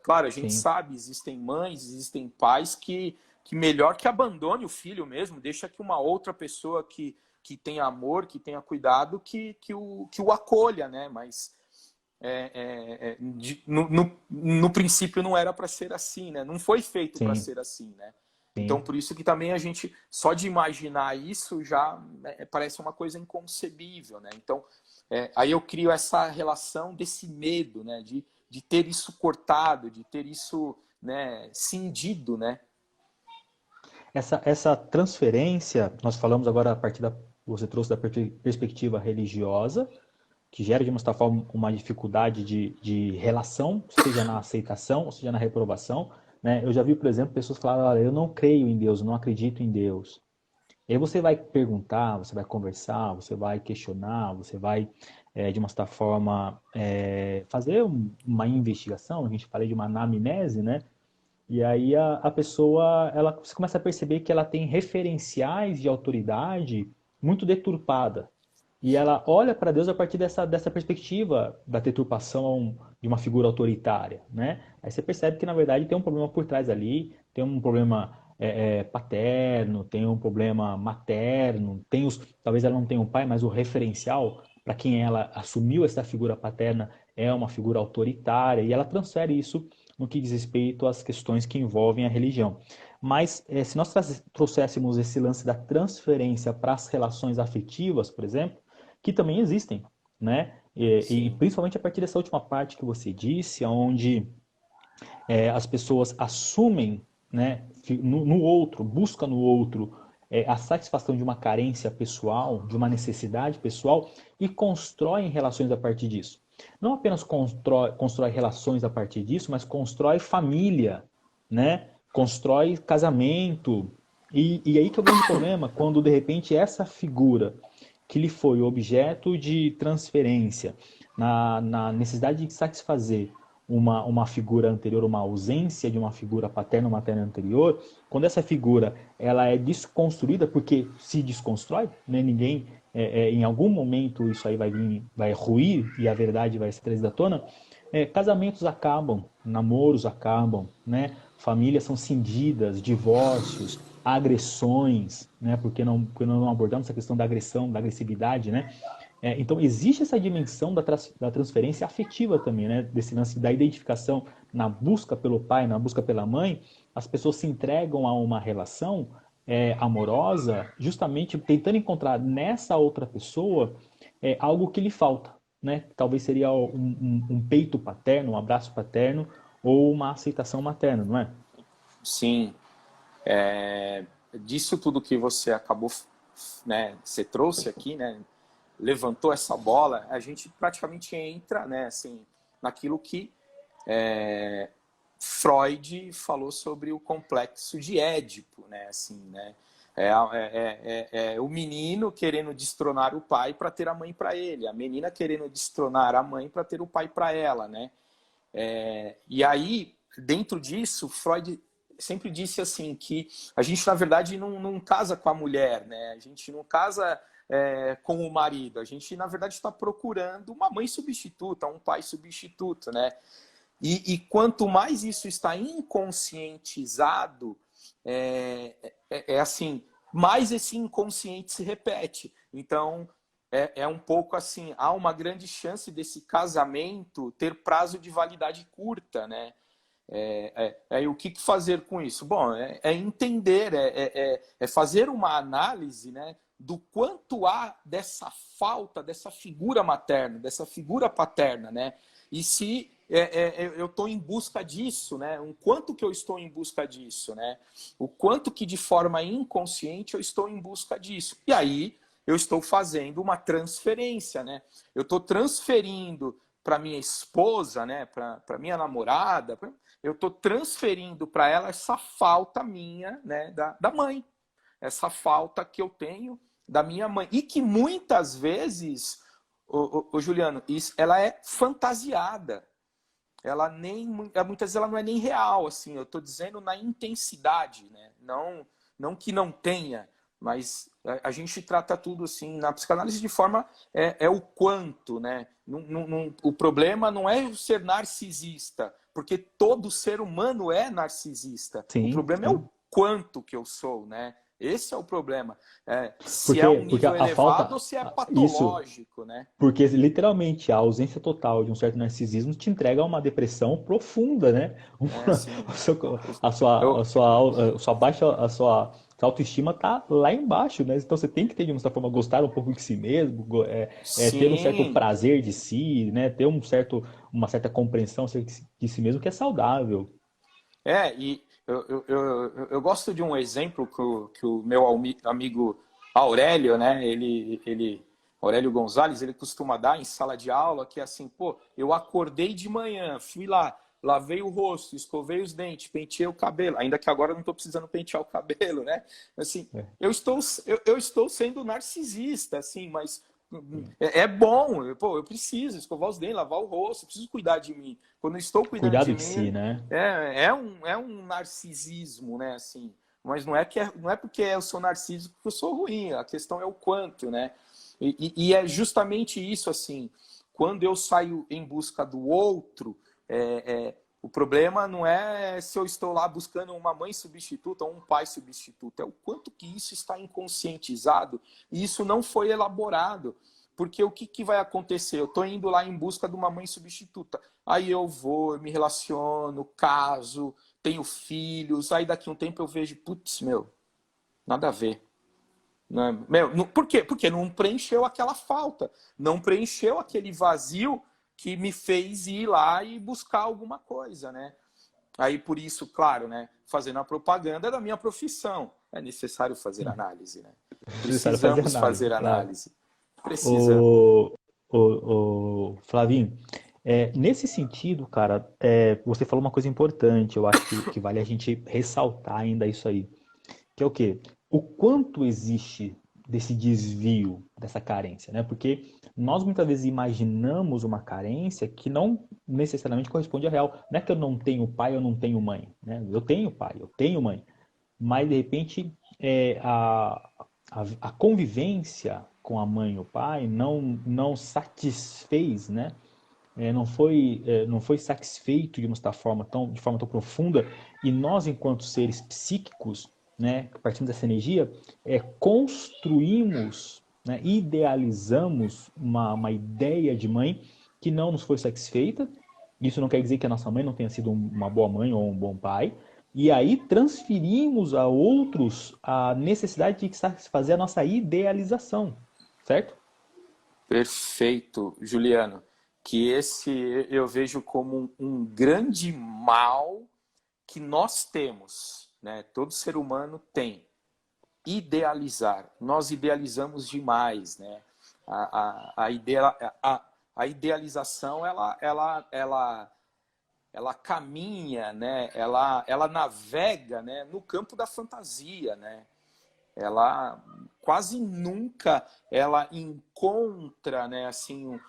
Claro, a gente sim. sabe, existem mães, existem pais que melhor que abandone o filho mesmo, deixa que uma outra pessoa que tenha amor, que tenha cuidado, que o acolha, né? Mas no princípio não era para ser assim, né? Não foi feito para Sim, ser assim, né? Então, sim. por isso que também a gente, só de imaginar isso, já parece uma coisa inconcebível, né? Então, aí eu crio essa relação desse medo, né? De ter isso cortado, de ter isso, né, cindido, né? Essa transferência, nós falamos agora a partir você trouxe da perspectiva religiosa, que gera de uma certa forma uma dificuldade de relação, seja na aceitação, seja na reprovação, né? Eu já vi, por exemplo, pessoas falarem, olha, eu não creio em Deus, eu não acredito em Deus. E aí você vai perguntar, você vai conversar, você vai questionar, você vai, de uma certa forma, fazer uma investigação, a gente fala de uma anamnese, né? E aí a pessoa, você começa a perceber que ela tem referenciais de autoridade muito deturpada. E ela olha para Deus a partir dessa perspectiva da deturpação de uma figura autoritária, né? Aí você percebe que, na verdade, tem um problema por trás ali, tem um problema paterno, tem um problema materno, talvez ela não tenha um pai, mas o referencial para quem ela assumiu essa figura paterna é uma figura autoritária, e ela transfere isso no que diz respeito às questões que envolvem a religião. Mas se nós trouxéssemos esse lance da transferência para as relações afetivas, por exemplo, que também existem, né? E Sim, principalmente a partir dessa última parte que você disse, onde as pessoas assumem, né, no outro, buscam no outro a satisfação de uma carência pessoal, de uma necessidade pessoal e constroem relações a partir disso. Não apenas constrói relações a partir disso, mas constrói família, né? Constrói casamento. E aí que é o grande problema, quando de repente essa figura que lhe foi objeto de transferência, na necessidade de satisfazer uma figura anterior, uma ausência de uma figura paterna ou materna anterior, quando essa figura ela é desconstruída, porque se desconstrói, né, ninguém, em algum momento isso aí vai ruir e a verdade vai ser trazida à tona, casamentos acabam, namoros acabam, né, famílias são cindidas, divórcios, agressões, né, porque não abordamos essa questão da agressão, da agressividade, né? Então, existe essa dimensão da transferência afetiva também, né? Desse lance da identificação na busca pelo pai, na busca pela mãe. As pessoas se entregam a uma relação amorosa, justamente tentando encontrar nessa outra pessoa algo que lhe falta, né? Talvez seria um peito paterno, um abraço paterno ou uma aceitação materna, não é? Sim. Disso tudo que você acabou, né, você trouxe aqui, né, levantou essa bola, a gente praticamente entra, né, assim, naquilo que Freud falou sobre o complexo de Édipo, né, assim, né, o menino querendo destronar o pai para ter a mãe para ele, a menina querendo destronar a mãe para ter o pai para ela, né, e aí, dentro disso, Freud sempre disse assim que a gente, na verdade, não casa com a mulher, né? A gente não casa com o marido. A gente, na verdade, está procurando uma mãe substituta, um pai substituto, né? E quanto mais isso está inconscientizado, assim, mais esse inconsciente se repete. Então, um pouco assim, há uma grande chance desse casamento ter prazo de validade curta, né? E o que fazer com isso? Bom, entender, fazer uma análise, né, do quanto há dessa falta, dessa figura materna, dessa figura paterna, né? E se eu estou em busca disso, né? O quanto que eu estou em busca disso, né? O quanto que de forma inconsciente eu estou em busca disso. E aí eu estou fazendo uma transferência, né? Eu estou transferindo para minha esposa, né? Para minha namorada, eu estou transferindo para ela essa falta minha, né? Da mãe, essa falta que eu tenho da minha mãe e que muitas vezes, Juliano, ela é fantasiada. Ela muitas vezes ela não é nem real, assim. Eu estou dizendo na intensidade, né? Não que não tenha, mas a gente trata tudo assim na psicanálise de forma o quanto, né? O problema não é ser narcisista, porque todo ser humano é narcisista. O Sim, problema é sim. o quanto que eu sou, né? Esse é o problema. Se é um Porque nível a elevado falta, ou se é isso, patológico, né? porque literalmente a ausência total de um certo narcisismo te entrega a uma depressão profunda, né? Assim, eu, A sua autoestima tá lá embaixo, né? Então você tem que ter, de uma certa forma, gostar um pouco de si mesmo, ter um certo sim, prazer de si, né? Ter uma certa compreensão de si mesmo que é saudável. e eu gosto de um exemplo que o meu amigo Aurélio, né? Aurélio Gonzalez, ele costuma dar em sala de aula, que é assim, pô, eu acordei de manhã, fui lá, lavei o rosto, escovei os dentes, penteei o cabelo, ainda que agora eu não estou precisando pentear o cabelo, né? Assim, É, eu estou sendo narcisista, assim, mas sim. bom, pô, eu preciso escovar os dentes, lavar o rosto, eu preciso cuidar de mim. Quando eu estou cuidando Cuidado de de si, mim, né? é um narcisismo, né? Assim, mas não é porque eu sou narcísico que eu sou ruim, a questão é o quanto, né? E é justamente isso, assim, quando eu saio em busca do outro, o problema não é se eu estou lá buscando uma mãe substituta ou um pai substituto, é o quanto que isso está inconscientizado e isso não foi elaborado. Porque o que vai acontecer? Eu estou indo lá em busca de uma mãe substituta. Aí eu vou, eu me relaciono, caso, tenho filhos, aí daqui a um tempo eu vejo, putz, meu, nada a ver. Por quê? Porque não preencheu aquela falta, não preencheu aquele vazio que me fez ir lá e buscar alguma coisa, né? Aí por isso, claro, né, fazendo a propaganda da minha profissão, é necessário fazer análise, né? Necessário fazer Precisamos análise, fazer claro. análise. Precisamos. O, Flavinho, nesse sentido, cara, você falou uma coisa importante, eu acho que vale a gente ressaltar ainda isso aí, que é o quê? O quanto existe desse desvio, dessa carência, né? Porque nós muitas vezes imaginamos uma carência que não necessariamente corresponde à real. Não é que eu não tenho pai, eu não tenho mãe, né? Eu tenho pai, eu tenho mãe, mas de repente a convivência com a mãe e o pai não satisfez, né? Não foi satisfeito de forma tão profunda, e nós, enquanto seres psíquicos, né, partindo dessa energia, construímos, né, idealizamos uma ideia de mãe que não nos foi satisfeita. Isso não quer dizer que a nossa mãe não tenha sido uma boa mãe ou um bom pai, e aí transferimos a outros a necessidade de satisfazer a nossa idealização, certo? Perfeito, Juliano. Que esse eu vejo como um grande mal que nós temos, né? Todo ser humano tem. Idealizar. Nós idealizamos demais, né? A idealização, ela caminha, né? Ela navega, né? No campo da fantasia, né? Ela quase nunca ela encontra, né, assim,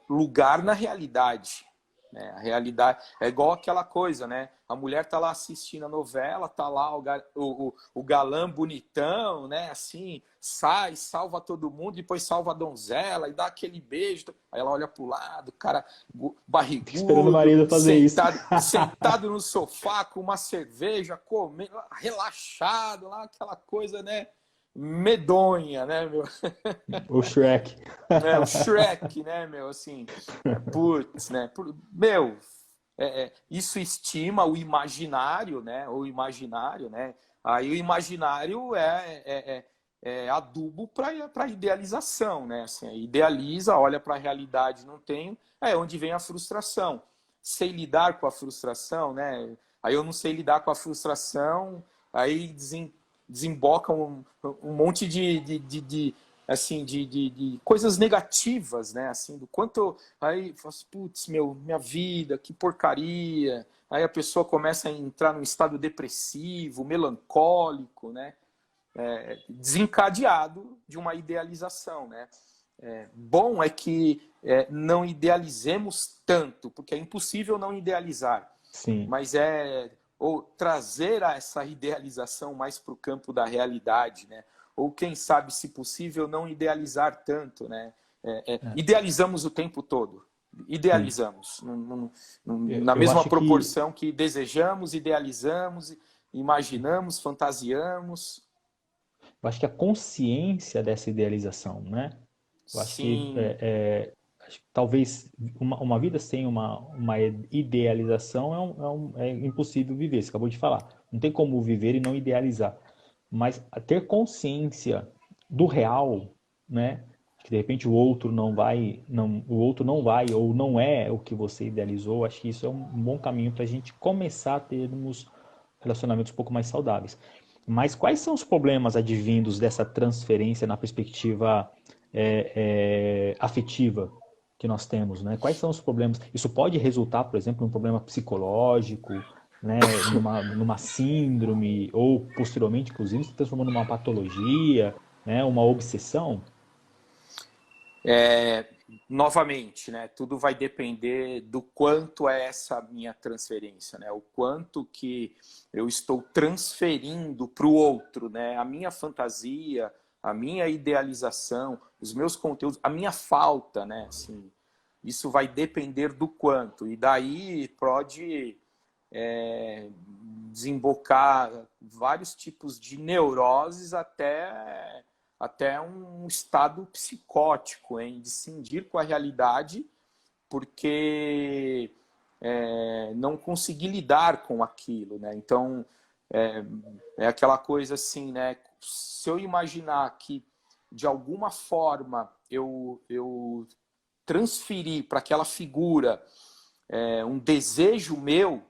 lugar na realidade, né? A realidade é igual aquela coisa, né? A mulher tá lá assistindo a novela, tá lá o galã bonitão, né? Assim, sai, salva todo mundo, depois salva a donzela e dá aquele beijo. Aí ela olha pro lado, o cara Fica esperando o barrigudo, marido fazer isso. sentado no sofá com uma cerveja, comendo, relaxado, lá aquela coisa, né? Medonha, né, meu? O Shrek. O Shrek, né, meu? Assim, putz, né? Meu, isso estima o imaginário, né? O imaginário, né? Aí o imaginário é adubo para idealização, né? Assim, idealiza, olha para a realidade, não tem, é onde vem a frustração. Sei lidar com a frustração, né? Aí eu não sei lidar com a frustração, aí desemboca um monte assim, de coisas negativas, né? Assim, do quanto aí putz, minha vida, que porcaria. Aí a pessoa começa a entrar num estado depressivo, melancólico, né? Desencadeado de uma idealização, né? Bom é que não idealizemos tanto, porque é impossível não idealizar. Sim. Mas ou trazer essa idealização mais para o campo da realidade, né? Ou quem sabe, se possível, não idealizar tanto, né? Idealizamos o tempo todo, Sim. idealizamos na Eu mesma acho que proporção que desejamos, idealizamos, imaginamos, fantasiamos. eu acho que a consciência dessa idealização, né? Eu acho que Sim, talvez uma vida sem uma idealização é impossível viver. Você acabou de falar. Não tem como viver e não idealizar. Mas ter consciência do real, né? Que de repente o outro não vai ou não é o que você idealizou. Acho que isso é um bom caminho para a gente começar a termos relacionamentos um pouco mais saudáveis. Mas quais são os problemas advindos dessa transferência na perspectiva afetiva que nós temos, né? Quais são os problemas? Isso pode resultar, por exemplo, em um problema psicológico, né? Numa síndrome, ou posteriormente, inclusive, se transformando numa patologia, né? Uma obsessão? novamente, né? Tudo vai depender do quanto é essa minha transferência, né? O quanto que eu estou transferindo para o outro, né? A minha fantasia, a minha idealização, os meus conteúdos, a minha falta, né? Assim, isso vai depender do quanto. E daí pode desembocar vários tipos de neuroses até um estado psicótico, hein? De cindir com a realidade porque não consegui lidar com aquilo, né? Então, é aquela coisa assim, né? Se eu imaginar que, de alguma forma, eu transferi para aquela figura um desejo meu,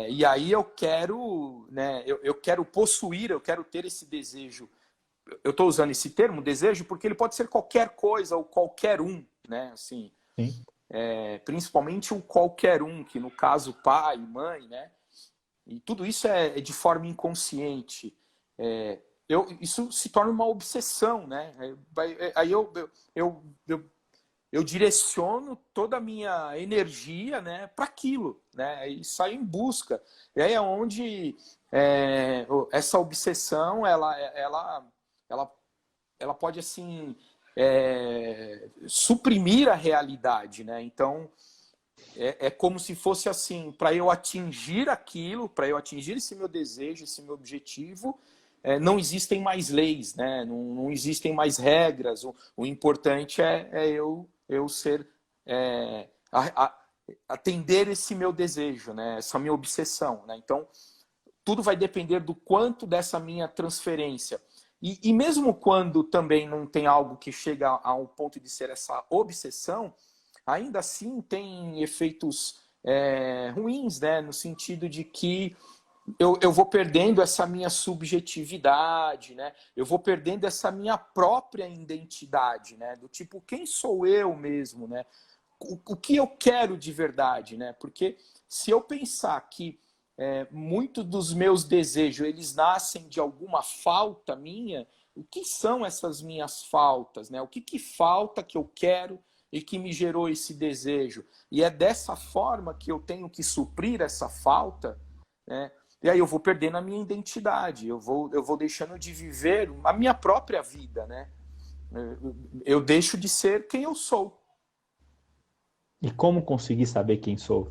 e aí eu quero, né? Eu quero possuir, eu quero ter esse desejo. Eu estou usando esse termo, desejo, porque ele pode ser qualquer coisa ou qualquer um, né? Assim, Sim. principalmente o qualquer um, que no caso pai, mãe, né? E tudo isso é de forma inconsciente. isso se torna uma obsessão, né? Aí eu direciono toda a minha energia, né, para aquilo, né? E saio em busca. E aí é onde essa obsessão ela pode assim suprimir a realidade, né? Então é como se fosse assim, para eu atingir aquilo, para eu atingir esse meu desejo, esse meu objetivo, não existem mais leis, né? Não existem mais regras. O importante é eu ser atender esse meu desejo, né? Essa minha obsessão, né? Então tudo vai depender do quanto dessa minha transferência. E mesmo quando também não tem algo que chega ao ponto de ser essa obsessão, ainda assim tem efeitos ruins, né? No sentido de que eu vou perdendo essa minha subjetividade, né? Eu vou perdendo essa minha própria identidade, né? Do tipo, quem sou eu mesmo, né? O que eu quero de verdade, né? Porque se eu pensar que muito dos meus desejos eles nascem de alguma falta minha, o que são essas minhas faltas, né? O que falta que eu quero e que me gerou esse desejo? E é dessa forma que eu tenho que suprir essa falta, né? E aí eu vou perdendo a minha identidade, eu vou deixando de viver a minha própria vida, né? Eu deixo de ser quem eu sou. E como conseguir saber quem sou?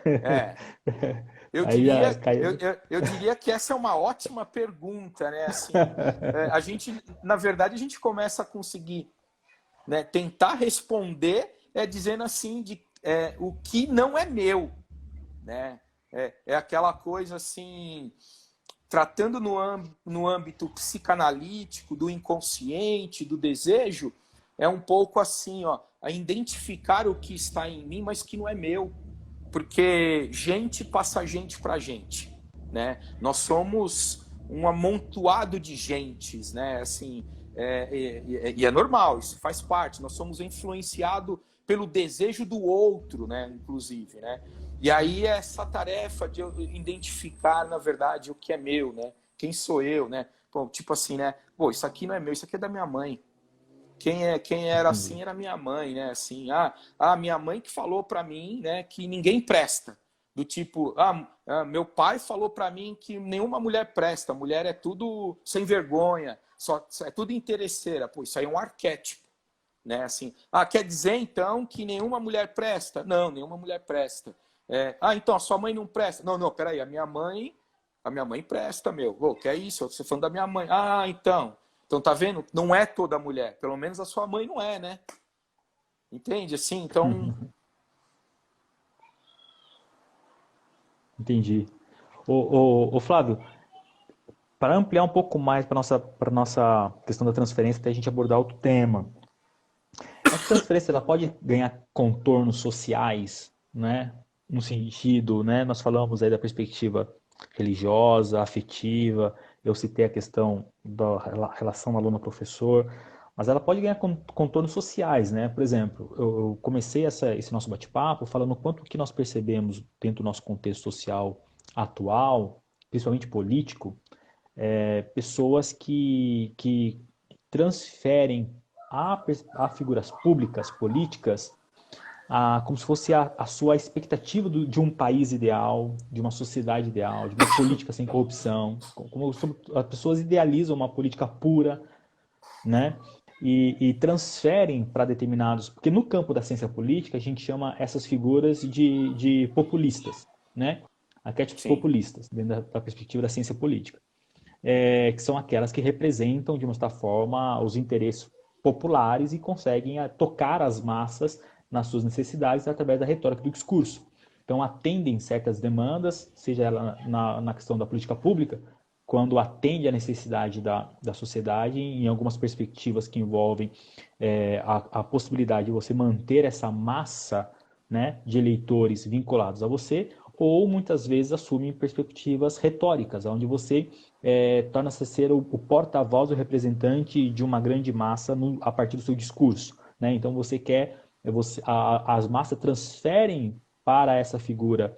É, eu Aí já diria, caiu. eu diria que essa é uma ótima pergunta, né? Assim, a gente, na verdade, a gente começa a conseguir, né, tentar responder dizendo assim o que não é meu, né? É aquela coisa assim, tratando no âmbito psicanalítico, do inconsciente, do desejo, é um pouco assim, ó, a identificar o que está em mim, mas que não é meu. Porque gente passa gente para gente, né? Nós somos um amontoado de gentes, né? Assim, e é normal, isso faz parte. Nós somos influenciados pelo desejo do outro, né? Inclusive, né? E aí essa tarefa de eu identificar, na verdade, o que é meu, né? Quem sou eu, né? Pô, tipo assim, né? Pô, isso aqui não é meu, isso aqui é da minha mãe. Quem era Entendi. assim era minha mãe, né? Assim, minha mãe que falou para mim, né, que ninguém presta. Do tipo, meu pai falou para mim que nenhuma mulher presta, mulher é tudo sem vergonha, só é tudo interesseira. Pô, isso aí é um arquétipo, né? Assim, quer dizer então que nenhuma mulher presta? Não, nenhuma mulher presta. Então a sua mãe não presta? Não, não, peraí, a minha mãe presta, meu. Ô, que é isso? Você falando da minha mãe? Então. Então, tá vendo? Não é toda mulher. Pelo menos a sua mãe não é, né? Entende? Assim, então... Entendi. Ô, Flávio, para ampliar um pouco mais para nossa questão da transferência, até a gente abordar outro tema. Essa transferência ela pode ganhar contornos sociais, né? No sentido, né? Nós falamos aí da perspectiva religiosa, afetiva. Eu citei a questão da relação aluno-professor, mas ela pode ganhar contornos sociais, né? Por exemplo, eu comecei esse nosso bate-papo falando o quanto que nós percebemos dentro do nosso contexto social atual, principalmente político, pessoas que transferem a figuras públicas, políticas, como se fosse a sua expectativa de um país ideal, de uma sociedade ideal, de uma política sem corrupção. Como as pessoas idealizam uma política pura, né? E transferem para determinados... Porque no campo da ciência política, a gente chama essas figuras de populistas, né? Arquétipos Sim. populistas, dentro da perspectiva da ciência política. Que são aquelas que representam, de uma certa forma, os interesses populares e conseguem tocar as massas nas suas necessidades através da retórica do discurso. Então, atendem certas demandas, seja ela na questão da política pública, quando atende à necessidade da sociedade, em algumas perspectivas que envolvem a possibilidade de você manter essa massa, né, de eleitores vinculados a você, ou muitas vezes assumem perspectivas retóricas, onde você torna-se ser o porta-voz, o representante de uma grande massa a partir do seu discurso, né? Então você quer, as massas transferem para essa figura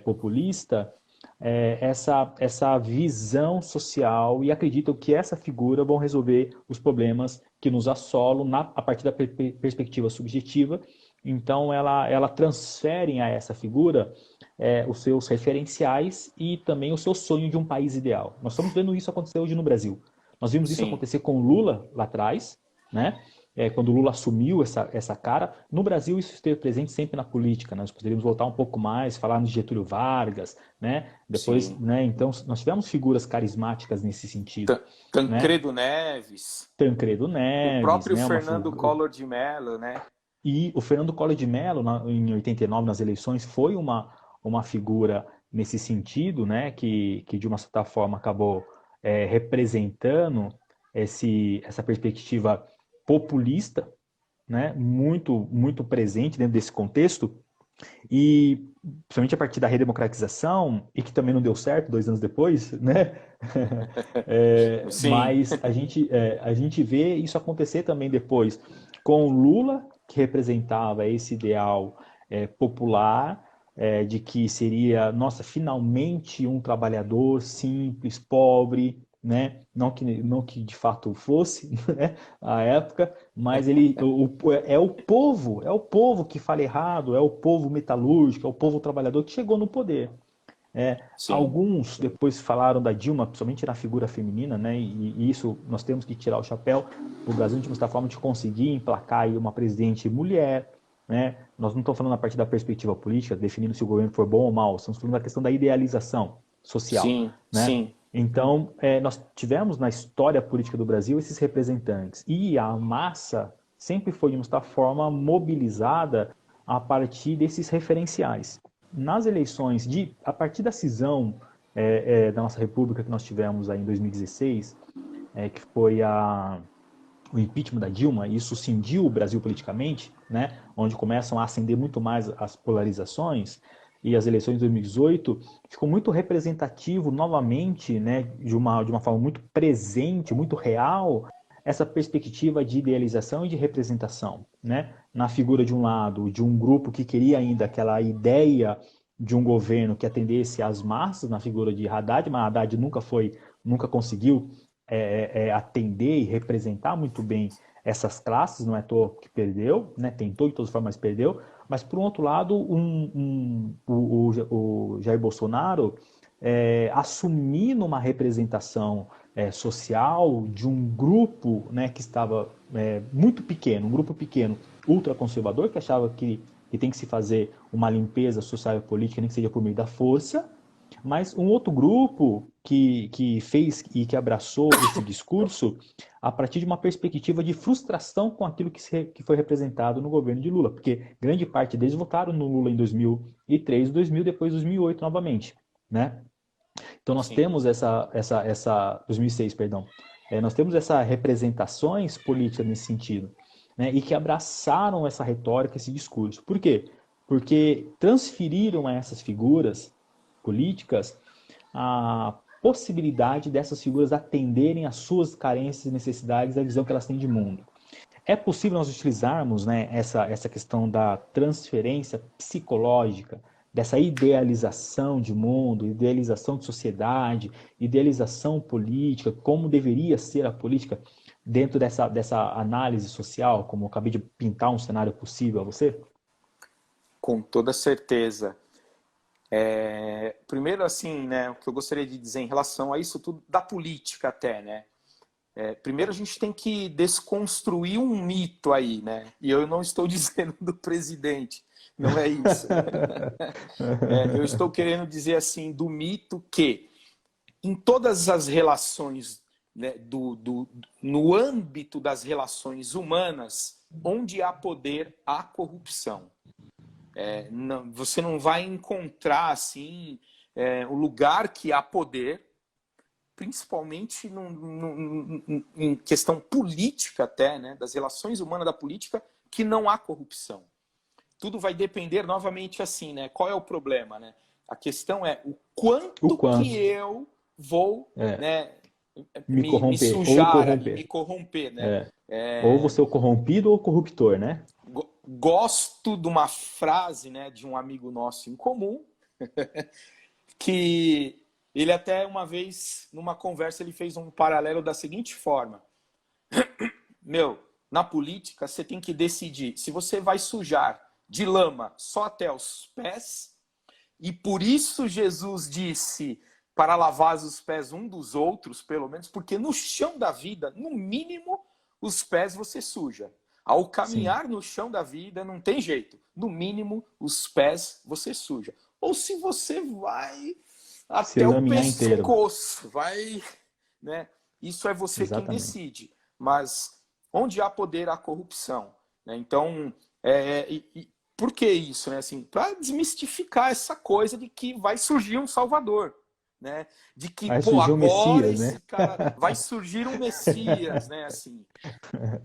populista essa visão social e acreditam que essa figura vão resolver os problemas que nos assolam a partir da perspectiva subjetiva. Então, ela transferem a essa figura os seus referenciais e também o seu sonho de um país ideal. Nós estamos vendo isso acontecer hoje no Brasil. Nós vimos isso Sim. acontecer com o Lula lá atrás, né? Quando o Lula assumiu essa cara. No Brasil, isso esteve presente sempre na política, né? Nós poderíamos voltar um pouco mais, falar no Getúlio Vargas, né? Depois, Sim. né? Então, nós tivemos figuras carismáticas nesse sentido, né? Tancredo Neves, Tancredo o Neves, próprio né? Fernando Collor de Mello, né? E o Fernando Collor de Mello, em 89, nas eleições, foi uma figura nesse sentido, né? Que de uma certa forma acabou representando essa perspectiva populista, né, muito presente dentro desse contexto, e principalmente a partir da redemocratização, e que também não deu certo 2 anos depois, né? Sim. Mas a gente vê isso acontecer também depois com o Lula, que representava esse ideal popular, de que seria, nossa, finalmente um trabalhador simples, pobre, né? Não que de fato fosse, né? A época, mas é o povo que fala errado, é o povo metalúrgico, é o povo trabalhador que chegou no poder. Sim. Alguns depois falaram da Dilma, principalmente na figura feminina, né? E isso nós temos que tirar o chapéu. O Brasil, de uma forma, de conseguir emplacar aí uma presidente mulher, né? Nós não estamos falando a partir da perspectiva política, definindo se o governo foi bom ou mal, estamos falando da questão da idealização social, Sim. né? Sim. Então, nós tivemos na história política do Brasil esses representantes. E a massa sempre foi, de uma certa forma, mobilizada a partir desses referenciais. Nas eleições, a partir da cisão da nossa república que nós tivemos aí em 2016, que foi o impeachment da Dilma, e isso cindiu o Brasil politicamente, né, onde começam a acender muito mais as polarizações, e as eleições de 2018 ficou muito representativo novamente, né, de uma forma muito presente, muito real, essa perspectiva de idealização e de representação, né, na figura de um lado, de um grupo que queria ainda aquela ideia de um governo que atendesse às massas, na figura de Haddad, mas Haddad nunca conseguiu atender e representar muito bem essas classes, não é à toa que perdeu, né? Tentou de todas as formas, perdeu, mas por um outro lado, o Jair Bolsonaro assumindo uma representação social de um grupo, né, que estava muito pequeno, um grupo pequeno, ultraconservador, que achava que tem que se fazer uma limpeza social e política, nem que seja por meio da força, mas um outro grupo que fez e que abraçou esse discurso a partir de uma perspectiva de frustração com aquilo que foi representado no governo de Lula, porque grande parte deles votaram no Lula em 2003, 2000, depois 2008 novamente, né? Então nós Sim. temos 2006, perdão, nós temos essas representações políticas nesse sentido, né? E que abraçaram essa retórica, esse discurso. Por quê? Porque transferiram a essas figuras políticas a possibilidade dessas figuras atenderem às suas carências e necessidades, a visão que elas têm de mundo. É possível nós utilizarmos, né, essa questão da transferência psicológica, dessa idealização de mundo, idealização de sociedade, idealização política, como deveria ser a política dentro dessa análise social, como eu acabei de pintar um cenário possível a você? Com toda certeza. Primeiro, assim, né, o que eu gostaria de dizer em relação a isso tudo, da política até, né? Primeiro a gente tem que desconstruir um mito aí, né? E eu não estou dizendo do presidente, não é isso. Eu estou querendo dizer assim, do mito que em todas as relações, né, no âmbito das relações humanas, onde há poder, há corrupção. Você não vai encontrar assim o lugar que há poder, principalmente em questão política até, né, das relações humanas da política, que não há corrupção. Tudo vai depender novamente assim, né? Qual é o problema, né? A questão é o O quanto que quanto eu vou, é, né, me me corromper ou sujar ali, me corromper. corromper, né? É, ou você é o corrompido ou o corruptor, né? Gosto de uma frase, né, de um amigo nosso em comum, que ele até uma vez, numa conversa, ele fez um paralelo da seguinte forma. Meu, na política, você tem que decidir se você vai sujar de lama só até os pés, e por isso Jesus disse para lavar os pés um dos outros, pelo menos, porque no chão da vida, no mínimo, os pés você suja. Ao Sim. caminhar no chão da vida, não tem jeito. No mínimo, os pés você suja. Ou se você vai Se até o laminhar inteiro. pescoço, vai, né? Isso é você quem Exatamente. decide. Mas onde há poder, há corrupção, né? Então, por que isso, né? Assim, para desmistificar essa coisa de que vai surgir um Salvador, né? De que, Aí pô, surgiu o agora Messias, né? esse cara vai surgir um Messias, né? Assim.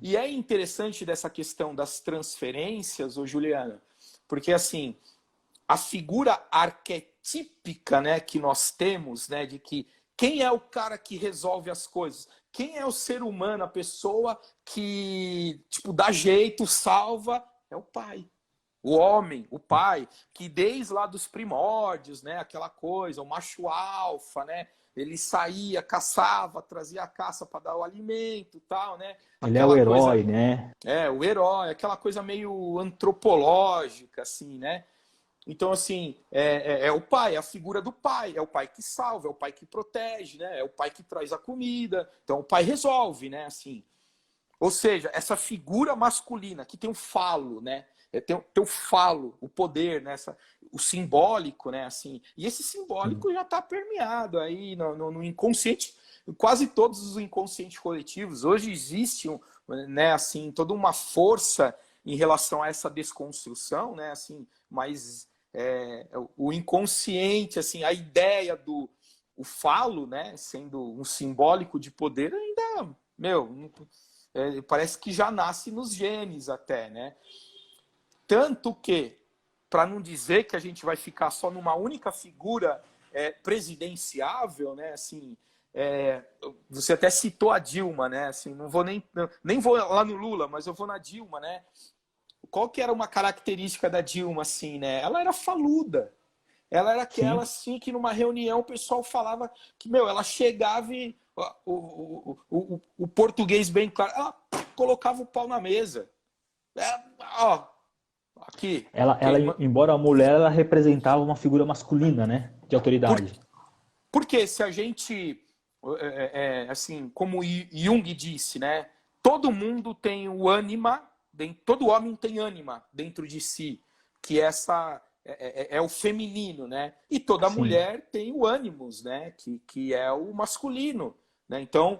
E é interessante dessa questão das transferências, ô Juliana, porque assim, a figura arquetípica, né, que nós temos, né, de que quem é o cara que resolve as coisas? Quem é o ser humano, a pessoa que, tipo, dá jeito, salva? É o pai. O homem, o pai, que desde lá dos primórdios, né, aquela coisa, o macho alfa, né, ele saía, caçava, trazia a caça para dar o alimento, tal, né, Ele é o aquela coisa, herói, né? o herói, aquela coisa meio antropológica, assim, né? Então, assim, é o pai, é a figura do pai, é o pai que salva, é o pai que protege, né? É o pai que traz a comida. Então, o pai resolve, né? Assim, ou seja, essa figura masculina que tem o falo, né? Tem o falo, o poder, né? O simbólico, né? Assim, e esse Sim. simbólico já está permeado aí no inconsciente, quase todos os inconscientes coletivos. Hoje existe, né? Assim, toda uma força em relação a essa desconstrução, né? Assim, mas o inconsciente, assim, a ideia do o falo, né? Sendo um simbólico de poder ainda, meu, parece que já nasce nos genes até, né? Tanto que, para não dizer que a gente vai ficar só numa única figura presidenciável, né? Assim, você até citou a Dilma, né? Assim, não vou nem vou lá no Lula, mas eu vou na Dilma, né? Qual que era uma característica da Dilma, assim, né? Ela era faluda. Ela era aquela, Sim. assim, que numa reunião o pessoal falava que, meu, ela chegava e o português bem claro, ela colocava o pau na mesa. Ó, aqui. Ela, embora a mulher, ela representava uma figura masculina, né? De Por, autoridade. porque se a gente, assim, como Jung disse, né? Todo mundo tem o ânima, todo homem tem ânima dentro de si, que é o feminino, né? E toda Sim. mulher tem o ânimos, né? Que é o masculino. Né? Então,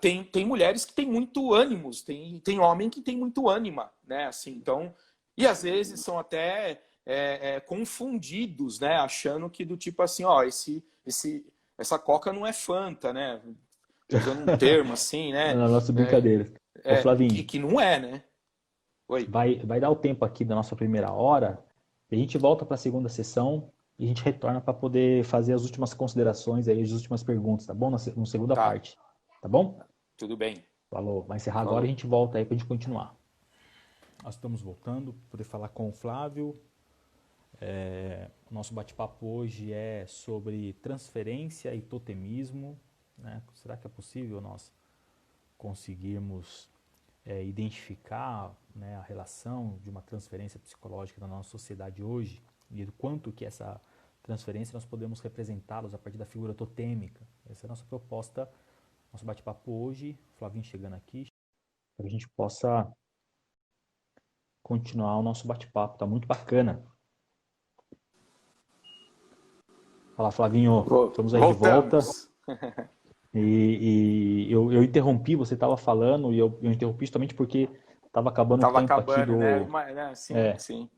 tem mulheres que têm muito ânimos, tem homem que tem muito ânima, né? Assim, então, e às vezes são até confundidos, né? Achando que do tipo assim, ó, essa coca não é Fanta, né? Usando um termo assim, né? Na nossa brincadeira. Ô, Que, Flavinho, que não é, né? Oi. vai dar o tempo aqui da nossa primeira hora. E a gente volta para a segunda sessão e a gente retorna para poder fazer as últimas considerações aí, as últimas perguntas, tá bom? Na segunda Tá, parte. Tá bom? tudo bem. Falou. Vai encerrar agora e a Falou. gente volta aí para a gente continuar. Nós estamos voltando, poder falar com o Flávio. O nosso bate-papo hoje é sobre transferência e totemismo. Né? Será que é possível nós conseguirmos identificar, né, a relação de uma transferência psicológica na nossa sociedade hoje e do quanto que essa transferência nós podemos representá-los a partir da figura totêmica? Essa é a nossa proposta, nosso bate-papo hoje. Flavinho chegando aqui, para que a gente possa continuar o nosso bate-papo. Tá muito bacana. Fala, Flavinho, estamos aí de volta. Voltamos. E eu interrompi, você estava falando, e eu interrompi justamente porque estava acabando o Tava tempo aqui acabando, né? do. Sim, sim.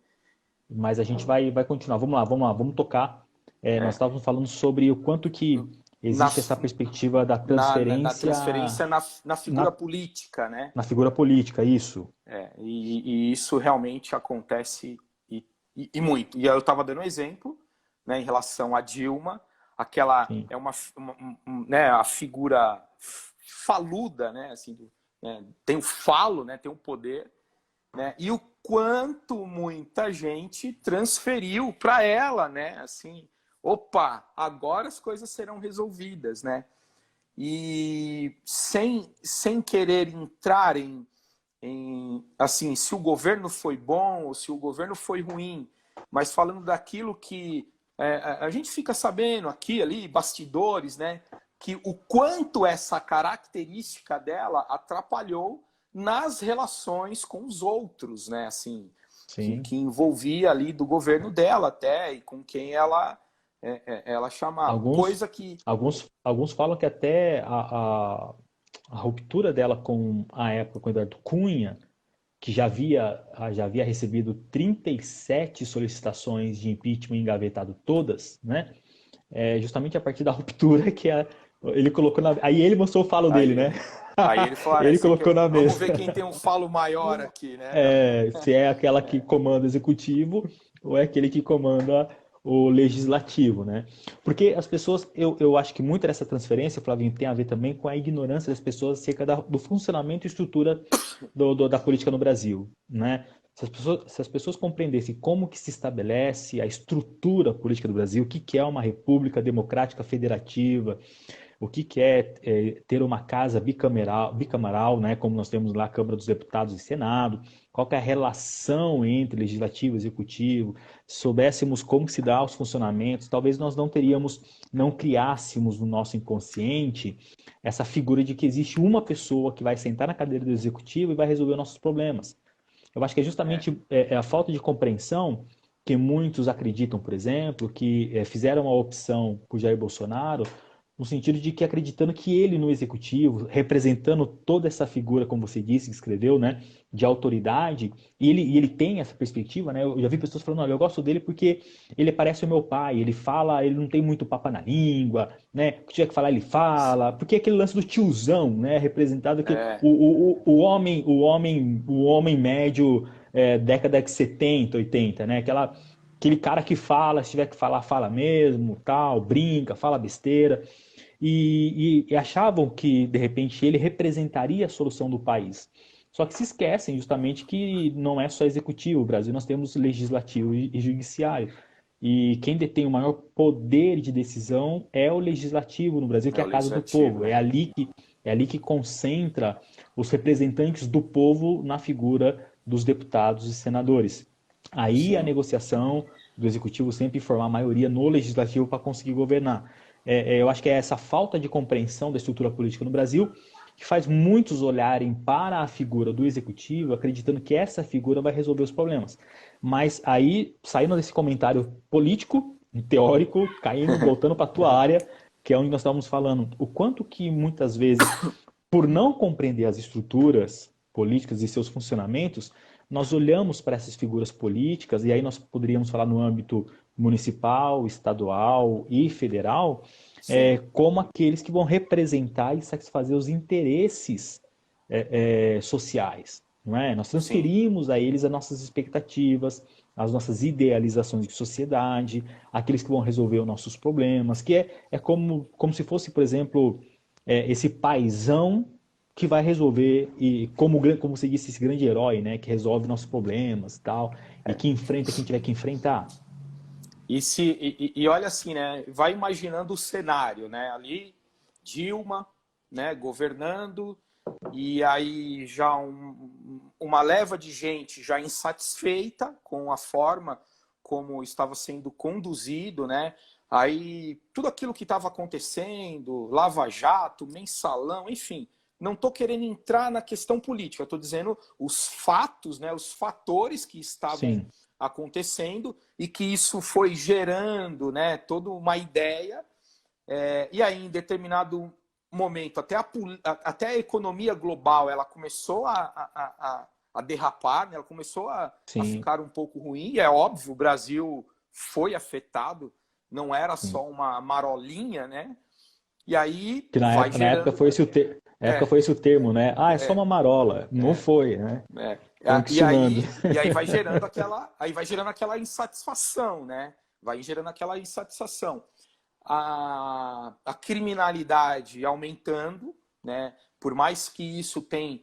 Mas a gente vai continuar. Vamos lá, vamos tocar. Nós É. estávamos falando sobre o quanto que Na, existe essa perspectiva da na transferência transferência na figura na, política, né? na figura política, isso. E isso realmente acontece e muito. E eu estava dando um exemplo, né, em relação a Dilma, aquela Sim, né, a figura faluda, né, assim, né, tem o falo, né, tem o poder, né, e o quanto muita gente transferiu para ela, né, assim, opa, agora as coisas serão resolvidas, né? E sem querer entrar assim, se o governo foi bom ou se o governo foi ruim, mas falando daquilo que a gente fica sabendo aqui, ali, bastidores, né? Que o quanto essa característica dela atrapalhou nas relações com os outros, né? Assim, que envolvia ali do governo dela até e com quem ela chamava. Coisa que... Alguns falam que até a ruptura dela com a época com o Eduardo Cunha, que já havia recebido 37 solicitações de impeachment e engavetado todas, né? Justamente a partir da ruptura ele colocou aí ele mostrou o falo dele, né? Aí ele falou, Ele colocou na vamos mesa. ver quem tem um falo maior aqui, né? Se é aquela que comanda o executivo ou é aquele que comanda o legislativo, né? Porque as pessoas, eu acho que muito dessa transferência, Flavinho, tem a ver também com a ignorância das pessoas acerca do funcionamento e estrutura da política no Brasil, né? Se as pessoas compreendessem como que se estabelece a estrutura política do Brasil, o que é uma república democrática federativa, o que é ter uma casa bicameral, né, como nós temos lá a Câmara dos Deputados e Senado, qual que é a relação entre legislativo e executivo, soubéssemos como se dá os funcionamentos, talvez nós não criássemos no nosso inconsciente essa figura de que existe uma pessoa que vai sentar na cadeira do executivo e vai resolver os nossos problemas. Eu acho que é justamente a falta de compreensão que muitos acreditam, por exemplo, que fizeram a opção por Jair Bolsonaro no sentido de que acreditando que ele no executivo, representando toda essa figura, como você disse, que escreveu, né, de autoridade, e ele tem essa perspectiva, né? Eu já vi pessoas falando, olha, eu gosto dele porque ele parece o meu pai, ele fala, ele não tem muito papo na língua, né? O que tiver que falar, ele fala, porque é aquele lance do tiozão, né, representado que o homem médio década de 70, 80, né? Aquele cara que fala, se tiver que falar, fala mesmo, tal, brinca, fala besteira. E achavam que, de repente, ele representaria a solução do país. Só que se esquecem justamente que não é só executivo. No Brasil nós temos legislativo e judiciário. E quem detém o maior poder de decisão é o legislativo no Brasil, que é a casa do povo. É ali que concentra os representantes do povo na figura dos deputados e senadores. Aí Sim. A negociação do executivo sempre formar a maioria no legislativo para conseguir governar. Eu acho que é essa falta de compreensão da estrutura política no Brasil que faz muitos olharem para a figura do executivo, acreditando que essa figura vai resolver os problemas. Mas aí, saindo desse comentário político, teórico, voltando para a tua área, que é onde nós estávamos falando, o quanto que muitas vezes, por não compreender as estruturas políticas e seus funcionamentos, nós olhamos para essas figuras políticas, e aí nós poderíamos falar no âmbito municipal, estadual e federal, como aqueles que vão representar e satisfazer os interesses sociais. Não é? Nós transferimos a eles as nossas expectativas, as nossas idealizações de sociedade, aqueles que vão resolver os nossos problemas, que é como se fosse, por exemplo, esse paizão que vai resolver, e como você disse, esse grande herói, né, que resolve nossos problemas e tal, e que enfrenta quem tiver que enfrentar. E olha assim, né, vai imaginando o cenário, né, ali Dilma, né, governando, e aí já uma leva de gente já insatisfeita com a forma como estava sendo conduzido, né, aí tudo aquilo que estava acontecendo, Lava Jato, mensalão, enfim, não estou querendo entrar na questão política, estou dizendo os fatos, né, os fatores que estavam acontecendo e que isso foi gerando, né, toda uma ideia. E aí, em determinado momento, até a economia global ela começou a derrapar, né, ela começou a ficar um pouco ruim. E é óbvio, o Brasil foi afetado, não era só uma marolinha, né? E aí que na época foi esse o termo, né? É só uma marola. Não foi, né? E aí vai gerando aquela insatisfação, né? Vai gerando aquela insatisfação. A criminalidade aumentando, né? Por mais que isso tenha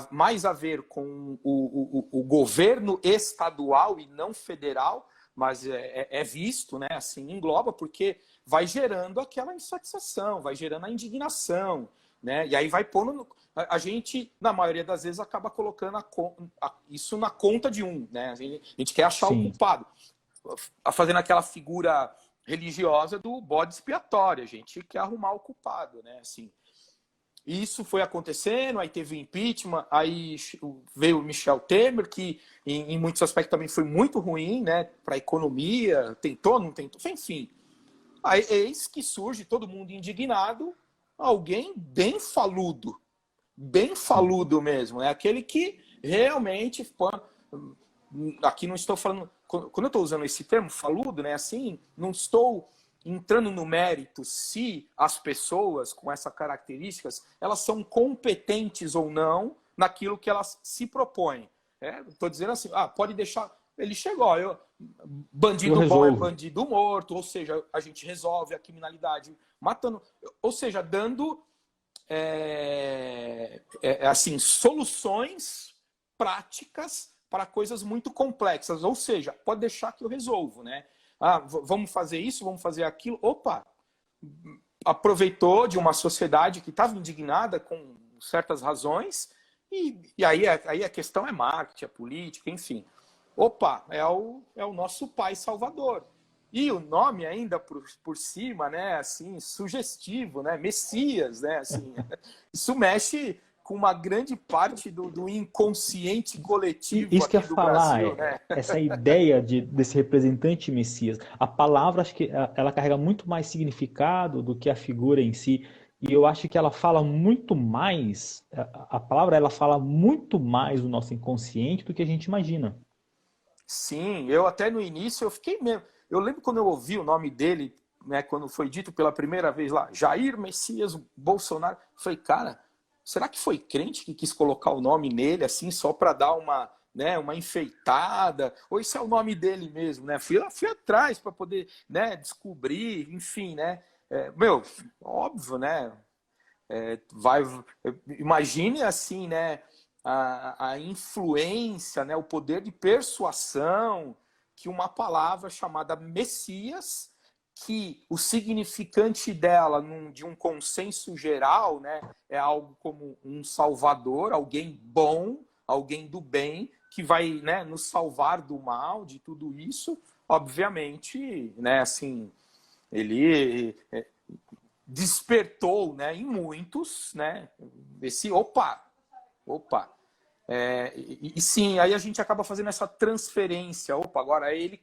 mais a ver com o governo estadual e não federal, mas é visto, né? Assim, engloba, porque vai gerando aquela insatisfação, vai gerando a indignação, né? E aí vai pondo... A gente, na maioria das vezes, acaba colocando isso na conta de um, né? A gente quer achar o Sim. culpado, fazendo aquela figura religiosa do bode expiatório. A gente quer arrumar o culpado, né? Assim, isso foi acontecendo, aí teve o impeachment, aí veio o Michel Temer, que em muitos aspectos também foi muito ruim, né? Para a economia, tentou, não tentou, enfim. Aí eis que surge todo mundo indignado, alguém bem Sim. faludo mesmo, né? Aquele que realmente, aqui não estou falando, quando eu estou usando esse termo faludo, né? Assim, não estou entrando no mérito se as pessoas com essas características elas são competentes ou não naquilo que elas se propõem. Estou dizendo assim, pode deixar. Ele chegou, Eu bandido bom é resolvo. bandido morto, ou seja, a gente resolve a criminalidade matando, ou seja, dando assim, soluções práticas para coisas muito complexas. Ou seja, pode deixar que eu resolvo, né? Vamos fazer isso, vamos fazer aquilo. Opa! Aproveitou de uma sociedade que estava indignada com certas razões e aí a questão é marketing, é política, enfim. Opa, é o nosso pai salvador. E o nome ainda por cima, né, assim, sugestivo, né, Messias, né, assim, isso mexe com uma grande parte do inconsciente coletivo Isso que eu aqui ia do falar, Brasil, né? essa ideia desse representante Messias. A palavra, acho que ela carrega muito mais significado do que a figura em si. E eu acho que ela fala muito mais, a palavra ela fala muito mais do nosso inconsciente do que a gente imagina. Sim, eu até no início eu fiquei mesmo. Eu lembro quando eu ouvi o nome dele, né, quando foi dito pela primeira vez lá, Jair Messias Bolsonaro, eu falei, cara, será que foi crente que quis colocar o nome nele assim só para dar uma, né, uma enfeitada? Ou isso é o nome dele mesmo, né? Fui atrás para poder, né, descobrir, enfim, né? Óbvio, né? Imagine assim, né? A influência, né, o poder de persuasão que uma palavra chamada Messias, que o significante dela, de um consenso geral, né, é algo como um salvador, alguém bom, alguém do bem, que vai, né, nos salvar do mal, de tudo isso. Obviamente, né, assim, ele despertou, né, em muitos, né, esse opa. E sim, aí a gente acaba fazendo essa transferência. Opa, agora é ele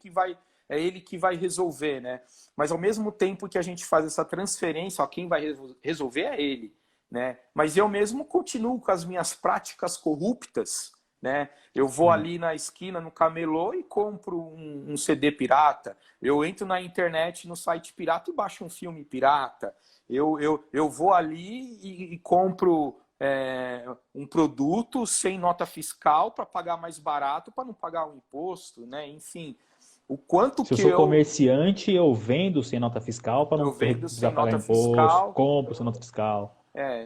que vai resolver, né? Mas ao mesmo tempo que a gente faz essa transferência, ó, quem vai resolver é ele, né? Mas eu mesmo continuo com as minhas práticas corruptas, né? Eu vou Sim. ali na esquina, no camelô e compro um CD pirata. Eu entro na internet, no site pirata e baixo um filme pirata. Eu vou ali e compro um produto sem nota fiscal para pagar mais barato, para não pagar o imposto, né? Enfim, o quanto Se eu que sou comerciante, eu vendo sem nota fiscal para não eu vendo precisar sem pagar nota imposto, fiscal, compro sem nota fiscal.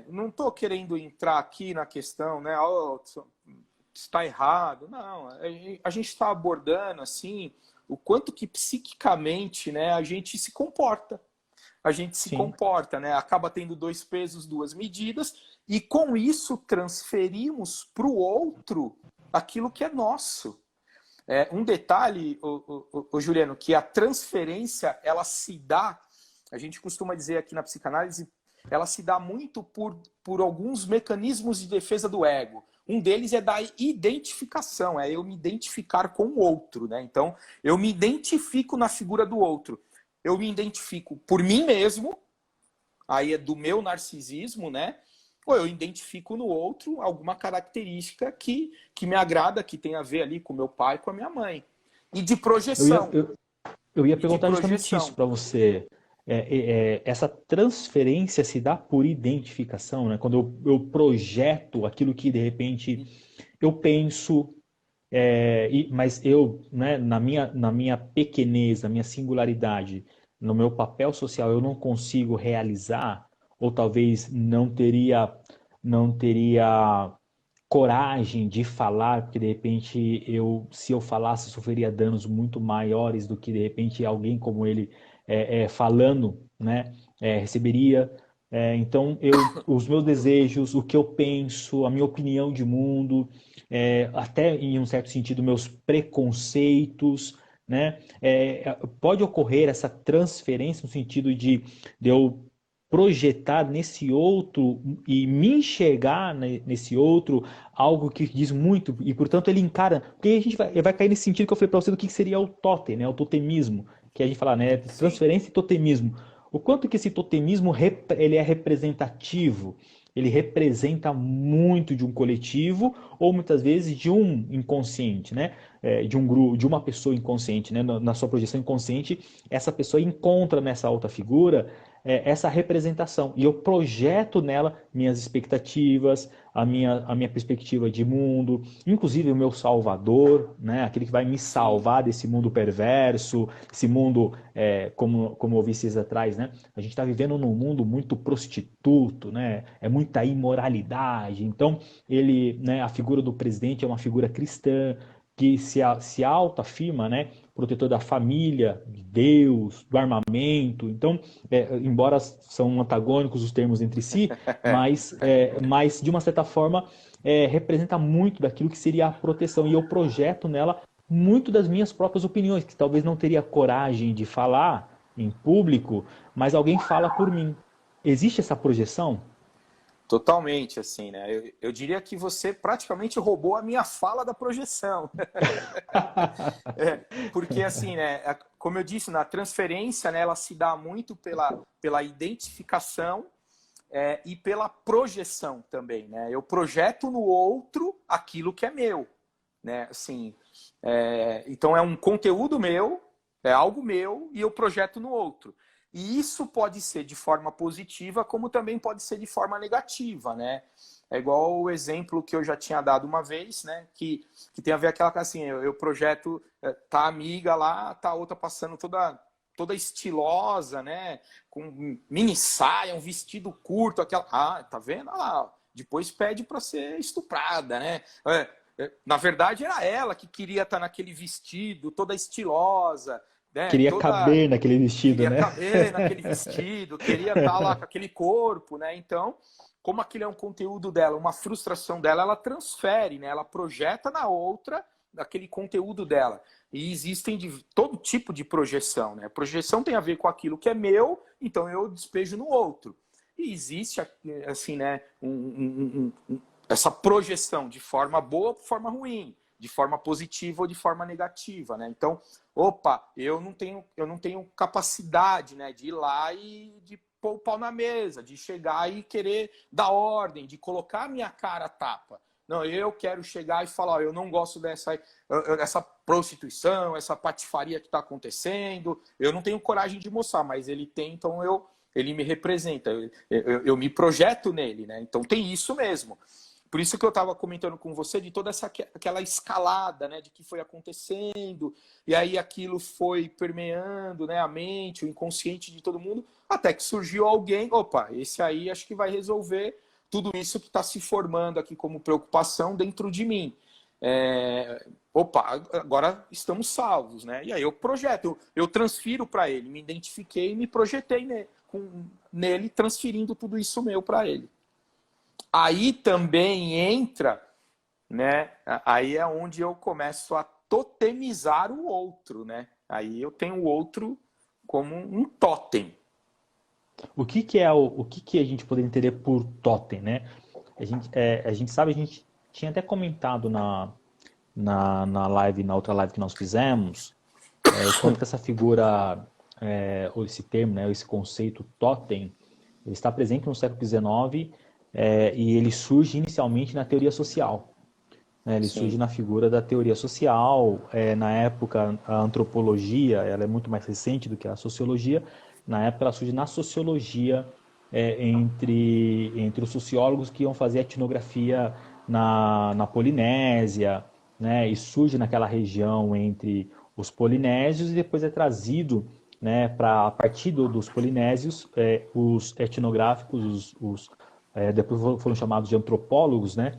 não estou querendo entrar aqui na questão, né? Oh, está errado. Não, a gente está abordando assim o quanto que psiquicamente, né, a gente se comporta. A gente se Sim. comporta, né? Acaba tendo dois pesos, duas medidas, e com isso transferimos para o outro aquilo que é nosso. Um detalhe, Juliano, que a transferência ela se dá, a gente costuma dizer aqui na psicanálise, ela se dá muito por alguns mecanismos de defesa do ego. Um deles é da identificação, é eu me identificar com o outro, né? Então, eu me identifico na figura do outro. Eu me identifico por mim mesmo, aí é do meu narcisismo, né? Ou eu identifico no outro alguma característica que me agrada, que tem a ver ali com meu pai, com a minha mãe. E de Eu ia, projeção. eu, eu ia E de perguntar justamente isso projeção. para você. Essa transferência se dá por identificação, né? Quando eu projeto aquilo que de repente eu penso, mas eu, né, na minha pequenez, na minha singularidade, no meu papel social, eu não consigo realizar, ou talvez não teria coragem de falar, porque de repente se eu falasse, sofreria danos muito maiores do que de repente alguém como ele falando, né, receberia. Então, os meus desejos, o que eu penso, a minha opinião de mundo, até em um certo sentido, meus preconceitos, né? Pode ocorrer essa transferência no sentido de eu projetar nesse outro e me enxergar nesse outro algo que diz muito e portanto ele encara, porque a gente vai cair nesse sentido que eu falei para você do que seria o totem, né, o totemismo, que a gente fala, né, Sim. transferência e totemismo. O quanto que esse totemismo ele é representativo, ele representa muito de um coletivo ou muitas vezes de um inconsciente, né? De um grupo, de uma pessoa inconsciente, né? Na sua projeção inconsciente, essa pessoa encontra nessa outra figura essa representação e eu projeto nela minhas expectativas, a minha perspectiva de mundo, inclusive o meu salvador, né? Aquele que vai me Sim. salvar desse mundo perverso, esse mundo, como eu ouvi vocês atrás, né? A gente está vivendo num mundo muito prostituto, né? É muita imoralidade. Então, né, a figura do presidente é uma figura cristã que se autoafirma, né? Protetor da família, de Deus, do armamento. Então, embora são antagônicos os termos entre si, mas de uma certa forma representa muito daquilo que seria a proteção e eu projeto nela muito das minhas próprias opiniões, que talvez não teria coragem de falar em público, mas alguém fala por mim. Existe essa projeção? Totalmente, assim, né? Eu diria que você praticamente roubou a minha fala da projeção. Porque, assim, né? Como eu disse, na transferência, né, ela se dá muito pela identificação e pela projeção também, né? Eu projeto no outro aquilo que é meu, né? Assim, então é um conteúdo meu, é algo meu e eu projeto no outro. E isso pode ser de forma positiva, como também pode ser de forma negativa, né? É igual o exemplo que eu já tinha dado uma vez, né? Que tem a ver aquela assim, eu projeto, tá a amiga lá, tá a outra passando toda estilosa, né? Com mini saia, um vestido curto, aquela. Ah, tá vendo? Olha lá, depois pede para ser estuprada, né? Na verdade, era ela que queria estar naquele vestido, toda estilosa, né? Queria caber naquele vestido, Queria né? caber naquele vestido, queria estar lá com aquele corpo, né? Então, como aquele é um conteúdo dela, uma frustração dela, ela transfere, né? Ela projeta na outra aquele conteúdo dela. E existem todo tipo de projeção, né? Projeção tem a ver com aquilo que é meu, então eu despejo no outro. E existe, assim, né? Essa projeção de forma boa ou forma ruim, de forma positiva ou de forma negativa, né? Então, opa, eu não tenho capacidade, né, de ir lá e de pôr o pau na mesa, de chegar e querer dar ordem, de colocar a minha cara a tapa. Não, eu quero chegar e falar, ó, eu não gosto dessa prostituição, essa patifaria que está acontecendo, eu não tenho coragem de mostrar, mas ele tem, então ele me representa, eu me projeto nele, né? Então tem isso mesmo. Por isso que eu estava comentando com você de toda aquela escalada, né, de que foi acontecendo, e aí aquilo foi permeando, né, a mente, o inconsciente de todo mundo, até que surgiu alguém, opa, esse aí acho que vai resolver tudo isso que está se formando aqui como preocupação dentro de mim. Opa, agora estamos salvos, né? E aí eu projeto, eu transfiro para ele, me identifiquei e me projetei nele, transferindo tudo isso meu para ele. Aí também entra, né? Aí é onde eu começo a totemizar o outro, né? Aí eu tenho o outro como um totem. O que que é o que que a gente poderia entender por totem, né? A gente sabe, a gente tinha até comentado na live, na outra live que nós fizemos, o quanto que essa figura, ou esse termo, né, ou esse conceito totem, ele está presente no século XIX, e ele surge inicialmente na teoria social. Né? Ele surge Sim, na figura da teoria social. Na época, a antropologia ela é muito mais recente do que a sociologia. Na época, ela surge na sociologia, entre os sociólogos que iam fazer etnografia na Polinésia, né? E surge naquela região entre os polinésios e depois é trazido, né, para a partir dos polinésios, os etnográficos, depois foram chamados de antropólogos, né?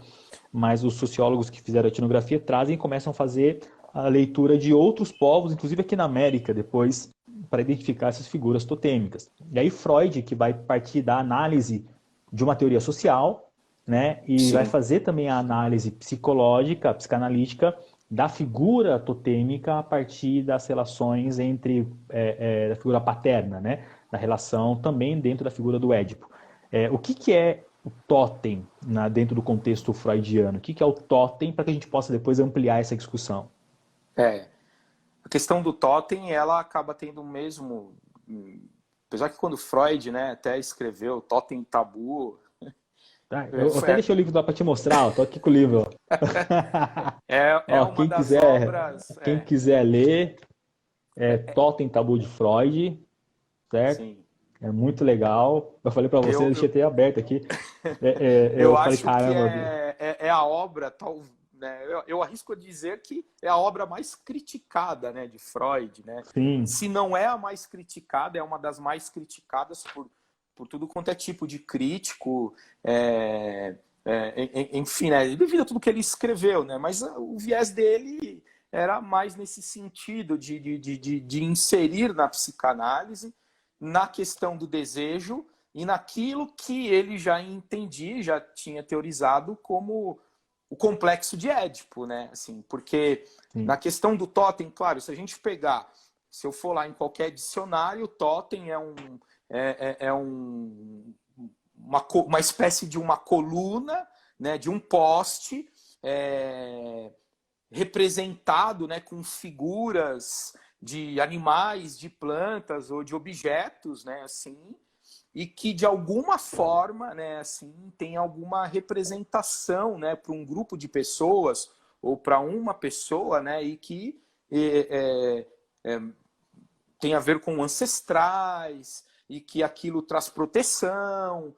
mas os sociólogos que fizeram a etnografia trazem e começam a fazer a leitura de outros povos, inclusive aqui na América, depois, para identificar essas figuras totêmicas. E aí Freud, que vai partir da análise de uma teoria social, né, e vai Sim. fazer também a análise psicológica, psicanalítica, da figura totêmica a partir das relações entre da figura paterna, né, da relação também dentro da figura do Édipo. O que é o totem dentro do contexto freudiano? O que é o totem para que a gente possa depois ampliar essa discussão? É, a questão do totem, ela acaba tendo o mesmo... Apesar que quando Freud, né, até escreveu Totem Tabu... Eu até deixei o livro lá para te mostrar, ó, tô aqui com o livro. É Ó, uma das obras... quem quiser ler, Totem Tabu de Freud, certo? Sim. É muito legal. Eu falei para você, eu deixei até aberto aqui. Eu Eu falei, acho que caramba. é a obra, tal, né, eu arrisco a dizer que é a obra mais criticada, né, de Freud, né? Sim, Se não é a mais criticada, é uma das mais criticadas por tudo quanto é tipo de crítico, enfim, né, devido a tudo que ele escreveu, né? Mas o viés dele era mais nesse sentido de inserir na psicanálise, na questão do desejo e naquilo que ele já entendia, já tinha teorizado como o complexo de Édipo, né? Assim, porque sim. na questão do totem, claro, se a gente pegar, se eu for lá em qualquer dicionário, totem uma espécie de uma coluna, né, de um poste representado, né, com figuras de animais, de plantas ou de objetos, né, assim, e que de alguma forma, né, assim, tem alguma representação, né, para um grupo de pessoas ou para uma pessoa, né, e que tem a ver com ancestrais e que aquilo traz proteção.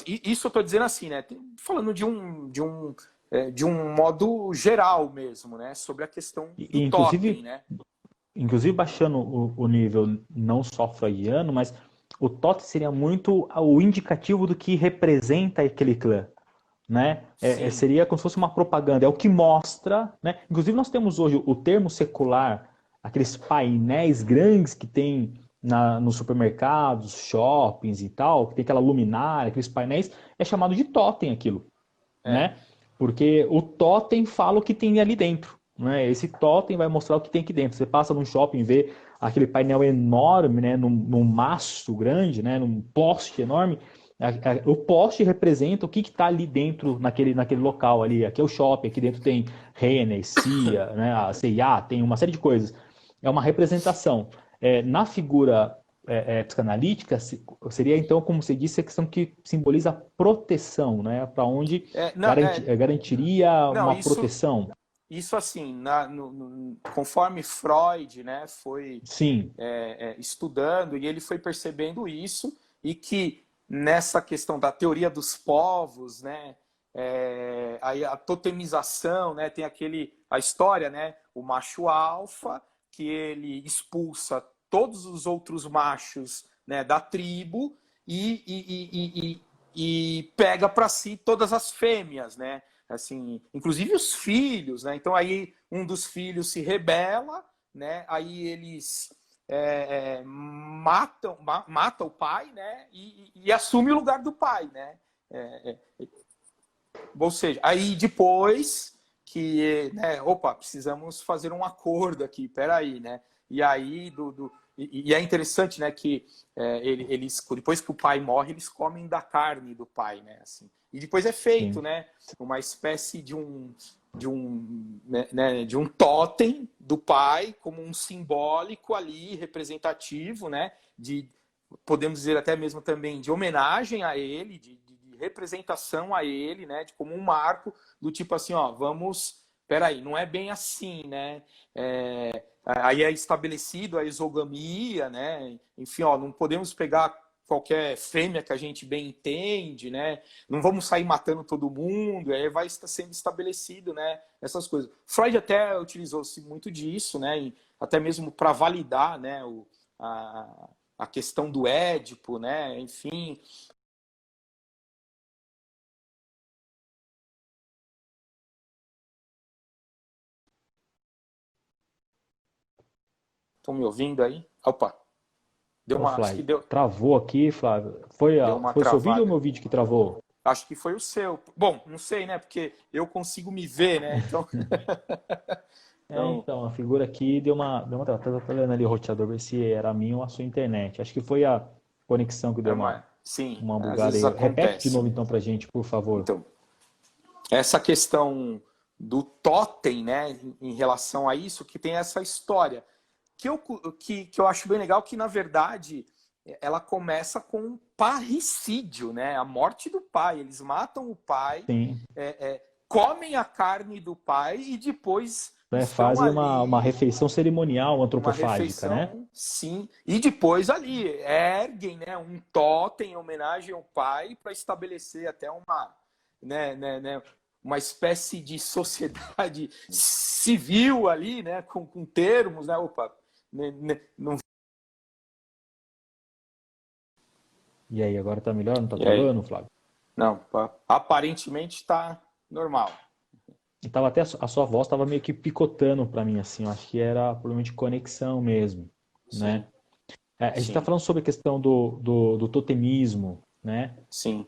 Isso eu estou dizendo assim, né, falando de um modo geral mesmo, né, sobre a questão do totem, Inclusive, né? baixando o nível não só freudiano, mas o totem seria muito o indicativo do que representa aquele clã, né? Sim, Seria como se fosse uma propaganda, é o que mostra, né? Inclusive nós temos hoje o termo secular, aqueles painéis grandes que tem nos supermercados, shoppings e tal, que tem aquela luminária, aqueles painéis, é chamado de totem aquilo, é, né? Porque o totem fala o que tem ali dentro, né? Esse totem vai mostrar o que tem aqui dentro. Você passa num shopping e vê aquele painel enorme, né? Num mastro grande, né? Num poste enorme. O poste representa o que está ali dentro, naquele local ali. Aqui é o shopping, aqui dentro tem Renner, CIA, né? A CIA, tem uma série de coisas. É uma representação. Na figura psicanalítica, seria então, como você disse, a questão que simboliza proteção, né? Para onde não, garantiria não, uma proteção. isso assim, conforme Freud, né, foi Sim, estudando e ele foi percebendo isso e que nessa questão da teoria dos povos, né, aí a totemização, né, tem a história, né, o macho alfa que ele expulsa todos os outros machos, né, da tribo e pega para si todas as fêmeas, né? Assim, inclusive os filhos, né? Então aí um dos filhos se rebela, né? Aí eles mata o pai, né? E assume o lugar do pai, né? Ou seja, aí depois que, né, opa, precisamos fazer um acordo aqui, peraí, né? E aí e é interessante, né, que eles depois que o pai morre, eles comem da carne do pai, né? Assim. E depois é feito, sim. né, uma espécie de um totem do pai como um simbólico ali representativo, né? Podemos dizer até mesmo também de homenagem a ele, de representação a ele, né? De como um marco do tipo assim, ó, vamos, peraí, não é bem assim, né? Aí é estabelecido a exogamia, né? Enfim, ó, não podemos pegar qualquer fêmea que a gente bem entende, né? Não vamos sair matando todo mundo, aí vai estar sendo estabelecido, né? Essas coisas. Freud até utilizou-se muito disso, né? Até mesmo para validar, né? A questão do Édipo, né? Enfim, Estão me ouvindo aí? Opa, Ô, acho que Flávio, travou aqui, Flávio. deu uma Foi o seu vídeo ou travada. meu vídeo que travou? Acho que foi o seu. Bom, não sei, né? Porque eu consigo me ver, né? Então, então Então, a figura aqui deu uma travada. Tô olhando ali o roteador, ver se era a minha ou a sua internet. Acho que foi a conexão que deu sim, uma às bugada vezes aí. Repete de acontece. novo então pra gente, por favor. Então, essa questão do totem, né, em relação a isso, que tem essa história, que eu acho bem legal, que na verdade ela começa com um parricídio, né, a morte do pai. Eles matam o pai, Sim. comem a carne do pai e depois Né, estão fazem uma ali, refeição cerimonial uma antropofágica, né? refeição, sim, e depois ali erguem, né, um totem em homenagem ao pai para estabelecer até uma, né, uma espécie de sociedade civil ali, né, com termos, né, opa, não. E aí, agora tá melhor? Não tá E aí? travando, Flávio? Não, aparentemente está normal. E tava até a sua voz tava meio que picotando para mim, assim. Eu acho que era provavelmente conexão mesmo, Sim, né? A gente está sim, falando sobre a questão do totemismo, né? sim,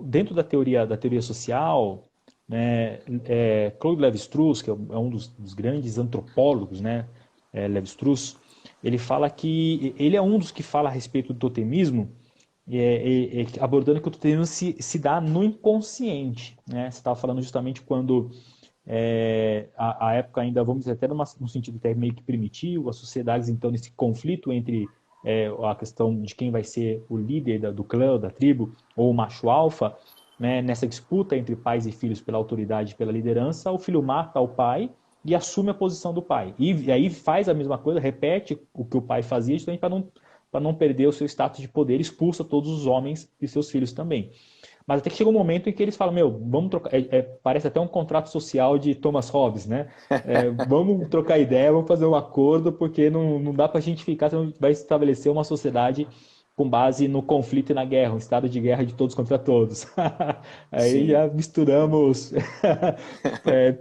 Dentro da teoria social, né, Claude Lévi-Strauss, que é um dos grandes antropólogos, né, Lévi-Strauss, ele fala que ele é um dos que fala a respeito do totemismo, abordando que o totemismo se dá no inconsciente, né? Você estava falando justamente quando a época ainda, vamos dizer, até num sentido até meio que primitivo, as sociedades, então, nesse conflito entre a questão de quem vai ser o líder do clã, da tribo, ou o macho alfa, né, nessa disputa entre pais e filhos pela autoridade e pela liderança, o filho mata o pai e assume a posição do pai. E aí faz a mesma coisa, repete o que o pai fazia, justamente para não perder o seu status de poder, expulsa todos os homens e seus filhos também. Mas até que chega um momento em que eles falam, meu, vamos trocar. Parece até um contrato social de Thomas Hobbes, né? Vamos trocar ideia, vamos fazer um acordo, porque não dá para a gente ficar, senão a gente vai estabelecer uma sociedade com base no conflito e na guerra, um estado de guerra de todos contra todos. Aí sim. já misturamos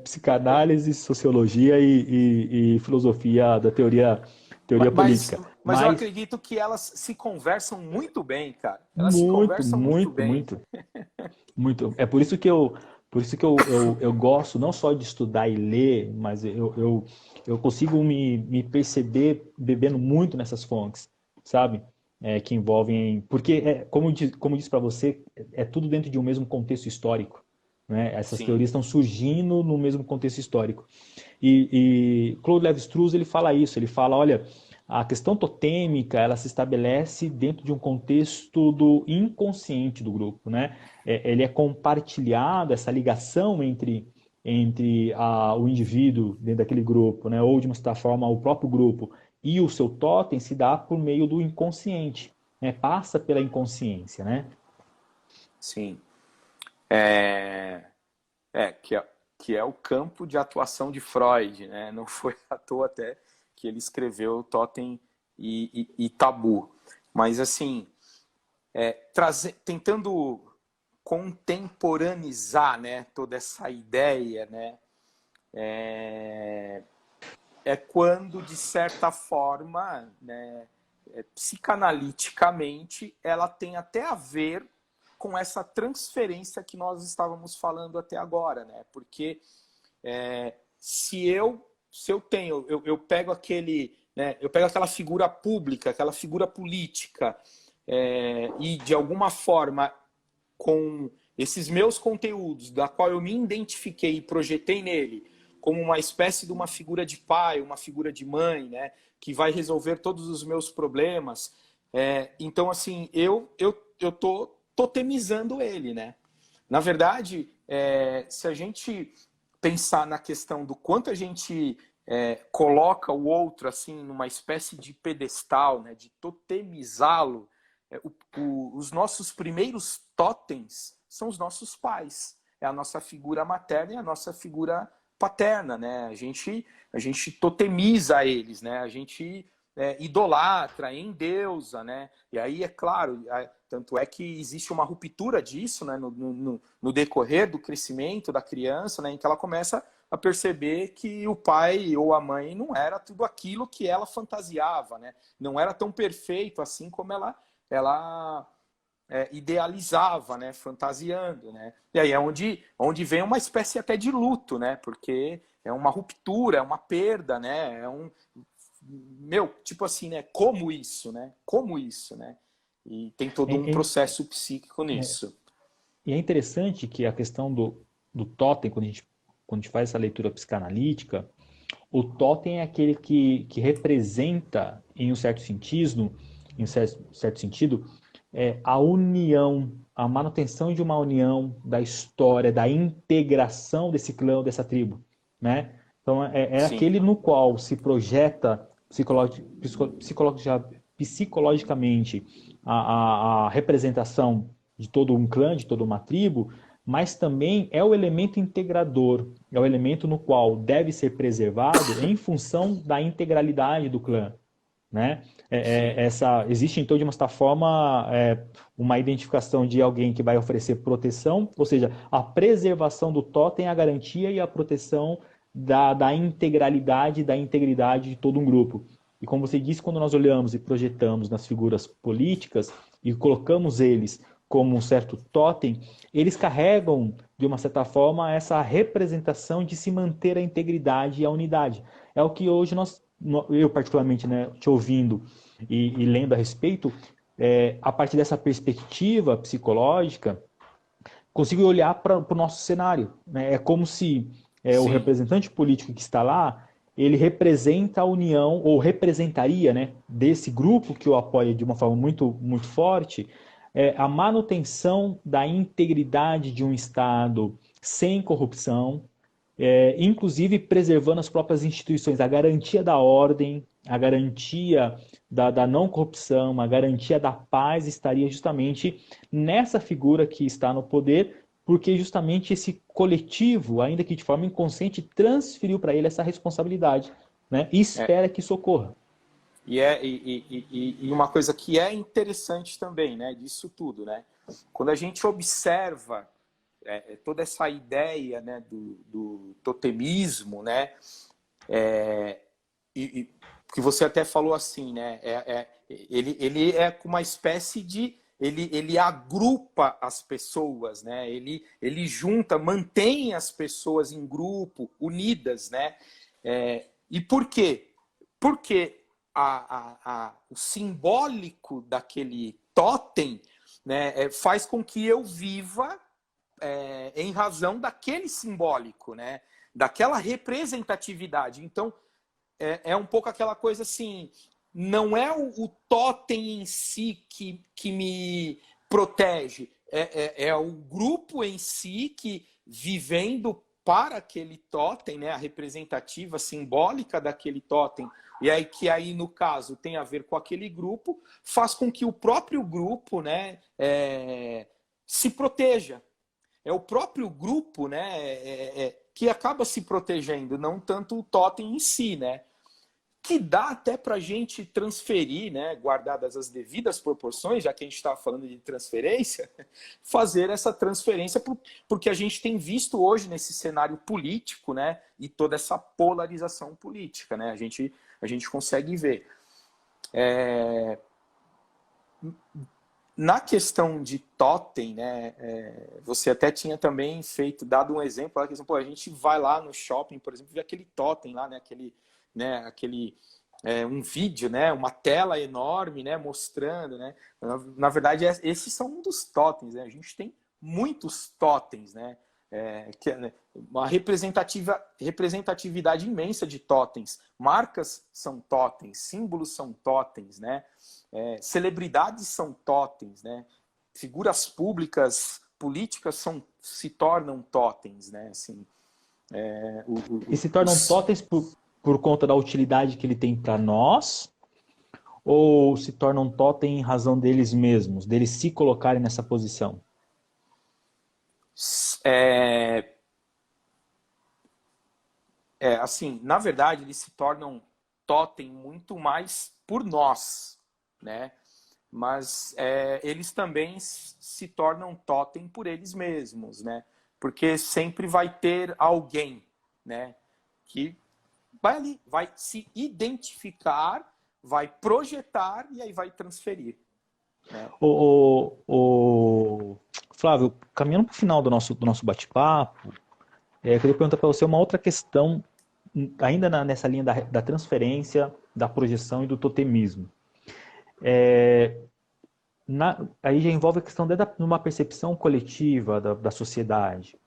psicanálise, sociologia e filosofia da teoria Mas, política. mas eu Mas acredito que elas se conversam muito bem, cara. Elas se muito, conversam muito muito, bem. muito. Muito. Por isso que eu gosto não só de estudar e ler, mas eu consigo me perceber bebendo muito nessas fontes, sabe? Que envolvem. Porque, como eu disse para você, é tudo dentro de um mesmo contexto histórico. Né? Essas Sim, teorias estão surgindo no mesmo contexto histórico. E Claude Lévi-Strauss ele fala isso, ele fala, olha, a questão totêmica ela se estabelece dentro de um contexto do inconsciente do grupo, né? Ele é compartilhado, essa ligação entre o indivíduo dentro daquele grupo, né? Ou de uma certa forma o próprio grupo e o seu totem se dá por meio do inconsciente, né? Passa pela inconsciência, né? sim. É, que é o campo de atuação de Freud, né? Não foi à toa até que ele escreveu Totem e Tabu. Mas, assim, tentando contemporaneizar, né, toda essa ideia, né, é quando, de certa forma, né, psicanaliticamente, ela tem até a ver com essa transferência que nós estávamos falando até agora, né? Porque se eu tenho, eu pego aquele, né, eu pego aquela figura pública, aquela figura política, e de alguma forma com esses meus conteúdos, da qual eu me identifiquei e projetei nele, como uma espécie de uma figura de pai, uma figura de mãe, né, que vai resolver todos os meus problemas. Então, assim, eu tô totemizando ele, né? Na verdade, se a gente pensar na questão do quanto a gente coloca o outro assim numa espécie de pedestal, né, de totemizá-lo, os nossos primeiros totens são os nossos pais. É a nossa figura materna e a nossa figura paterna, né? A gente totemiza eles, né? A gente idolatra, endeusa, né? E aí, é claro, tanto é que existe uma ruptura disso, né? No decorrer do crescimento da criança, né? Em que ela começa a perceber que o pai ou a mãe não era tudo aquilo que ela fantasiava, né? Não era tão perfeito assim como ela idealizava, né? Fantasiando, né? E aí é onde vem uma espécie até de luto, né? Porque é uma ruptura, é uma perda, né? Tipo assim, né? Como isso, né? Como isso, né? E tem todo um É, é, processo psíquico nisso. e é interessante que a questão do totem, quando a gente faz essa leitura psicanalítica, o totem é aquele que representa, em um certo sentido, certo sentido, a união, a manutenção de uma união da história, da integração desse clã, dessa tribo, né? Então, é Sim. aquele no qual se projeta psicologicamente a representação de todo um clã, de toda uma tribo, mas também é o elemento integrador, é o elemento no qual deve ser preservado em função da integralidade do clã, né? Sim. Existe então de uma certa forma uma identificação de alguém que vai oferecer proteção, ou seja, a preservação do totem, a garantia e a proteção da integralidade, da integridade de todo um grupo. E como você disse, quando nós olhamos e projetamos nas figuras políticas e colocamos eles como um certo totem, eles carregam, de uma certa forma, essa representação de se manter a integridade e a unidade. É o que hoje eu particularmente, né, te ouvindo e lendo a respeito, a partir dessa perspectiva psicológica, consigo olhar para o nosso cenário, né? É como se o Sim. representante político que está lá, ele representa a união, ou representaria, né, desse grupo que o apoia de uma forma muito, muito forte, a manutenção da integridade de um Estado sem corrupção, inclusive preservando as próprias instituições, a garantia da ordem, a garantia da não corrupção, a garantia da paz estaria justamente nessa figura que está no poder, porque justamente esse coletivo, ainda que de forma inconsciente, transferiu para ele essa responsabilidade, né? E É. espera que socorra. E uma coisa que é interessante também, né, disso tudo, né? Quando a gente observa toda essa ideia, né, do totemismo, né, que você até falou assim, né, ele é uma espécie de ele agrupa as pessoas, né? Ele junta, mantém as pessoas em grupo, unidas, né? E por quê? Porque o simbólico daquele totem, né, faz com que eu viva em razão daquele simbólico, né, daquela representatividade. Então, é um pouco aquela coisa assim, não é o totem em si que me protege, é o grupo em si que, vivendo para aquele totem, né, a representativa, simbólica daquele totem, e aí que aí, no caso, tem a ver com aquele grupo, faz com que o próprio grupo, né, se proteja. É o próprio grupo, né, que acaba se protegendo, não tanto o totem em si, né? Que dá até para a gente transferir, né, guardadas as devidas proporções, já que a gente estava falando de transferência, fazer essa transferência, porque a gente tem visto hoje nesse cenário político, né, e toda essa polarização política, né, a gente consegue ver. Na questão de totem, né, você até tinha também dado um exemplo, a gente vai lá no shopping, por exemplo, vê aquele totem lá, aquele um vídeo, né, uma tela enorme, né, mostrando, né, na verdade esses são um dos totens, né, a gente tem muitos totens, né, uma representatividade imensa de totens, marcas são totens, símbolos são totens, né, celebridades são totens, né, figuras públicas, políticas se tornam totens, né, assim, E se tornam totens por conta da utilidade que ele tem para nós, ou se tornam totem em razão deles mesmos, deles se colocarem nessa posição? Assim, na verdade, eles se tornam totem muito mais por nós, né? Mas eles também se tornam totem por eles mesmos, né? Porque sempre vai ter alguém, né? Que vai ali, vai se identificar, vai projetar e aí vai transferir, né? Flávio, caminhando para o final do nosso bate-papo, eu queria perguntar para você uma outra questão, ainda nessa linha da transferência, da projeção e do totemismo. Aí já envolve a questão de uma percepção coletiva da sociedade.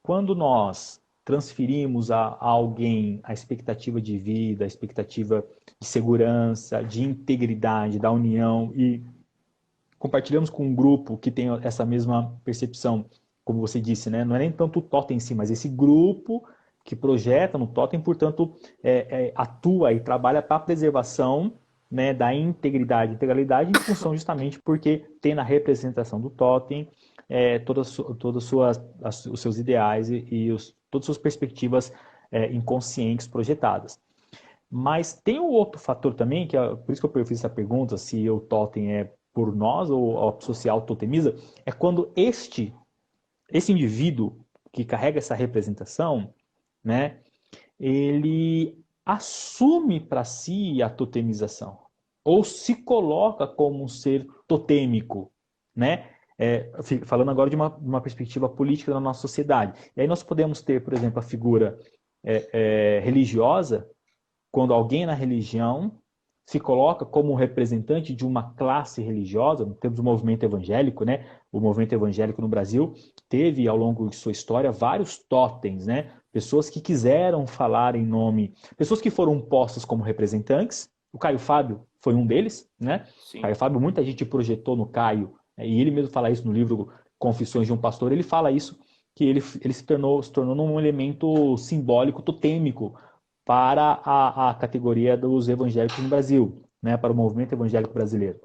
Quando nós transferimos a alguém a expectativa de vida, a expectativa de segurança, de integridade, da união, e compartilhamos com um grupo que tem essa mesma percepção, como você disse, né? Não é nem tanto o totem em si, mas esse grupo que projeta no totem, portanto, atua e trabalha para a preservação, né, da integridade e integralidade em função justamente porque tem na representação do totem todos os seus ideais todas as suas perspectivas inconscientes projetadas. Mas tem um outro fator também, que por isso que eu fiz essa pergunta, se o totem é por nós ou a pessoa se autototemiza, é quando esse indivíduo que carrega essa representação, né, ele assume para si a totemização, ou se coloca como um ser totêmico, né? Falando agora de uma perspectiva política da nossa sociedade. E aí nós podemos ter, por exemplo, a figura religiosa, quando alguém na religião se coloca como representante de uma classe religiosa. Temos o movimento evangélico, né? O movimento evangélico no Brasil teve, ao longo de sua história, vários totens, né? Pessoas que quiseram falar em nome, pessoas que foram postas como representantes. O Caio Fábio foi um deles, né? Sim. Caio Fábio, muita gente projetou no Caio, e ele mesmo fala isso no livro Confissões de um Pastor, ele fala isso, que ele se tornou um elemento simbólico, totêmico, para a categoria dos evangélicos no Brasil, né, para o movimento evangélico brasileiro.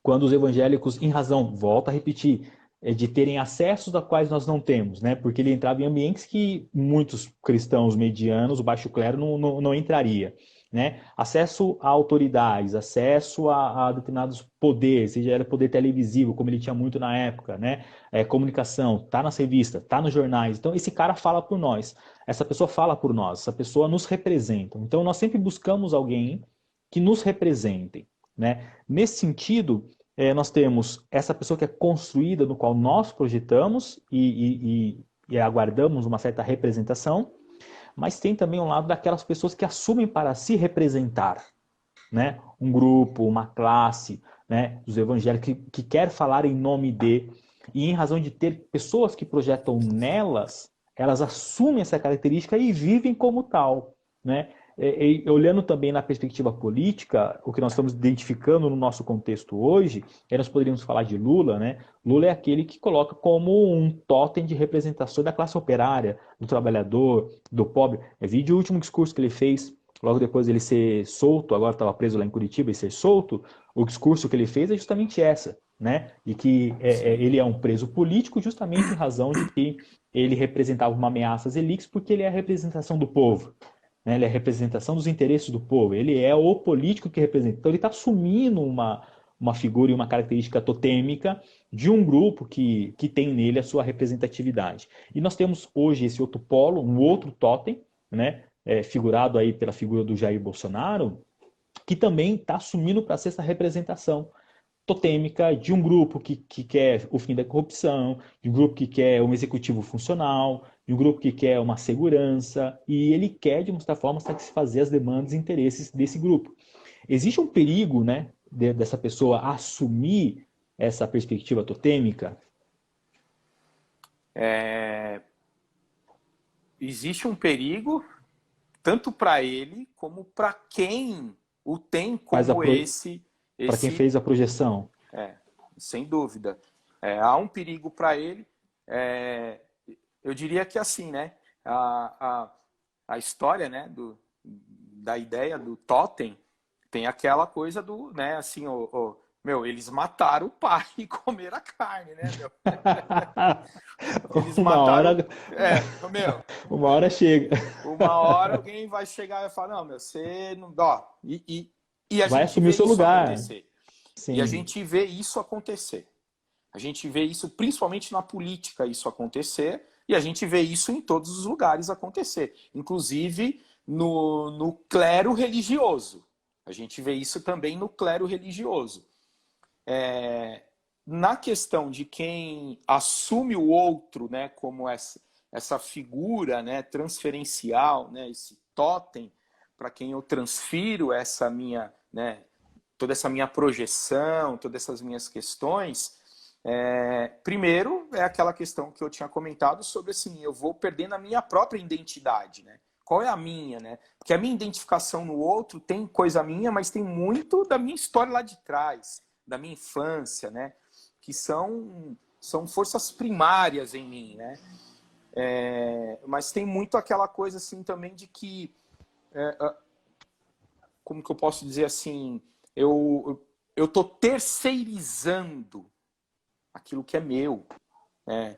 Quando os evangélicos, em razão, volto a repetir, de terem acessos a quais nós não temos, né, porque ele entrava em ambientes que muitos cristãos medianos, o baixo clero, não entraria. Né? Acesso a autoridades, acesso a determinados poderes, seja era poder televisivo, como ele tinha muito na época, né? Comunicação, tá nas revistas, tá nos jornais. Então, esse cara fala por nós. Essa pessoa fala por nós, essa pessoa nos representa. Então, nós sempre buscamos alguém que nos represente. Né? Nesse sentido, nós temos essa pessoa que é construída, no qual nós projetamos e aguardamos uma certa representação, mas tem também um lado daquelas pessoas que assumem para si representar, né? Um grupo, uma classe, né? Dos evangélicos que quer falar em nome de, e em razão de ter pessoas que projetam nelas, elas assumem essa característica e vivem como tal, né? Olhando também na perspectiva política, o que nós estamos identificando no nosso contexto hoje, nós poderíamos falar de Lula, né? Lula é aquele que coloca como um totem de representação da classe operária, do trabalhador, do pobre. Vi o último discurso que ele fez, logo depois dele ser solto, agora estava preso lá em Curitiba e ser solto, o discurso que ele fez é justamente essa, né? De que ele é um preso político justamente em razão de que ele representava uma ameaça às elites, porque ele é a representação do povo. Né? Ele é a representação dos interesses do povo. Ele é o político que representa. Então ele está assumindo uma figura e uma característica totêmica de um grupo que tem nele a sua representatividade. E nós temos hoje esse outro polo, um outro totem, né? Figurado aí pela figura do Jair Bolsonaro, que também está assumindo para ser essa representação totêmica de um grupo que quer o fim da corrupção, de um grupo que quer um executivo funcional, de um grupo que quer uma segurança, e ele quer, de uma certa forma, satisfazer as demandas e interesses desse grupo. Existe um perigo, né, dessa pessoa assumir essa perspectiva totêmica? Existe um perigo, tanto para ele, como para quem o tem como esse... Para quem fez a projeção. Sem dúvida. Há um perigo para ele. Eu diria que assim, né? A história, né, da ideia do totem tem aquela coisa do, né, assim, meu, eles mataram o pai e comeram a carne, né, meu? Eles mataram... meu, uma hora chega. Uma hora alguém vai chegar e falar, não, meu, você não dá. E a vai gente assumir vê o seu isso lugar. Acontecer. Sim. E a gente vê isso acontecer. A gente vê isso principalmente na política, isso acontecer, E a gente vê isso em todos os lugares acontecer, inclusive no clero religioso. A gente vê isso também no clero religioso. Na questão de quem assume o outro, né, como essa figura, né, transferencial, né, esse totem, para quem eu transfiro essa minha, né, toda essa minha projeção, todas essas minhas questões, primeiro é aquela questão que eu tinha comentado sobre assim, eu vou perdendo a minha própria identidade, né? Qual é a minha, né? Porque a minha identificação no outro tem coisa minha, mas tem muito da minha história lá de trás, da minha infância, né? Que são forças primárias em mim, né? Mas tem muito aquela coisa assim também de que, como que eu posso dizer assim, eu tô terceirizando aquilo que é meu, né?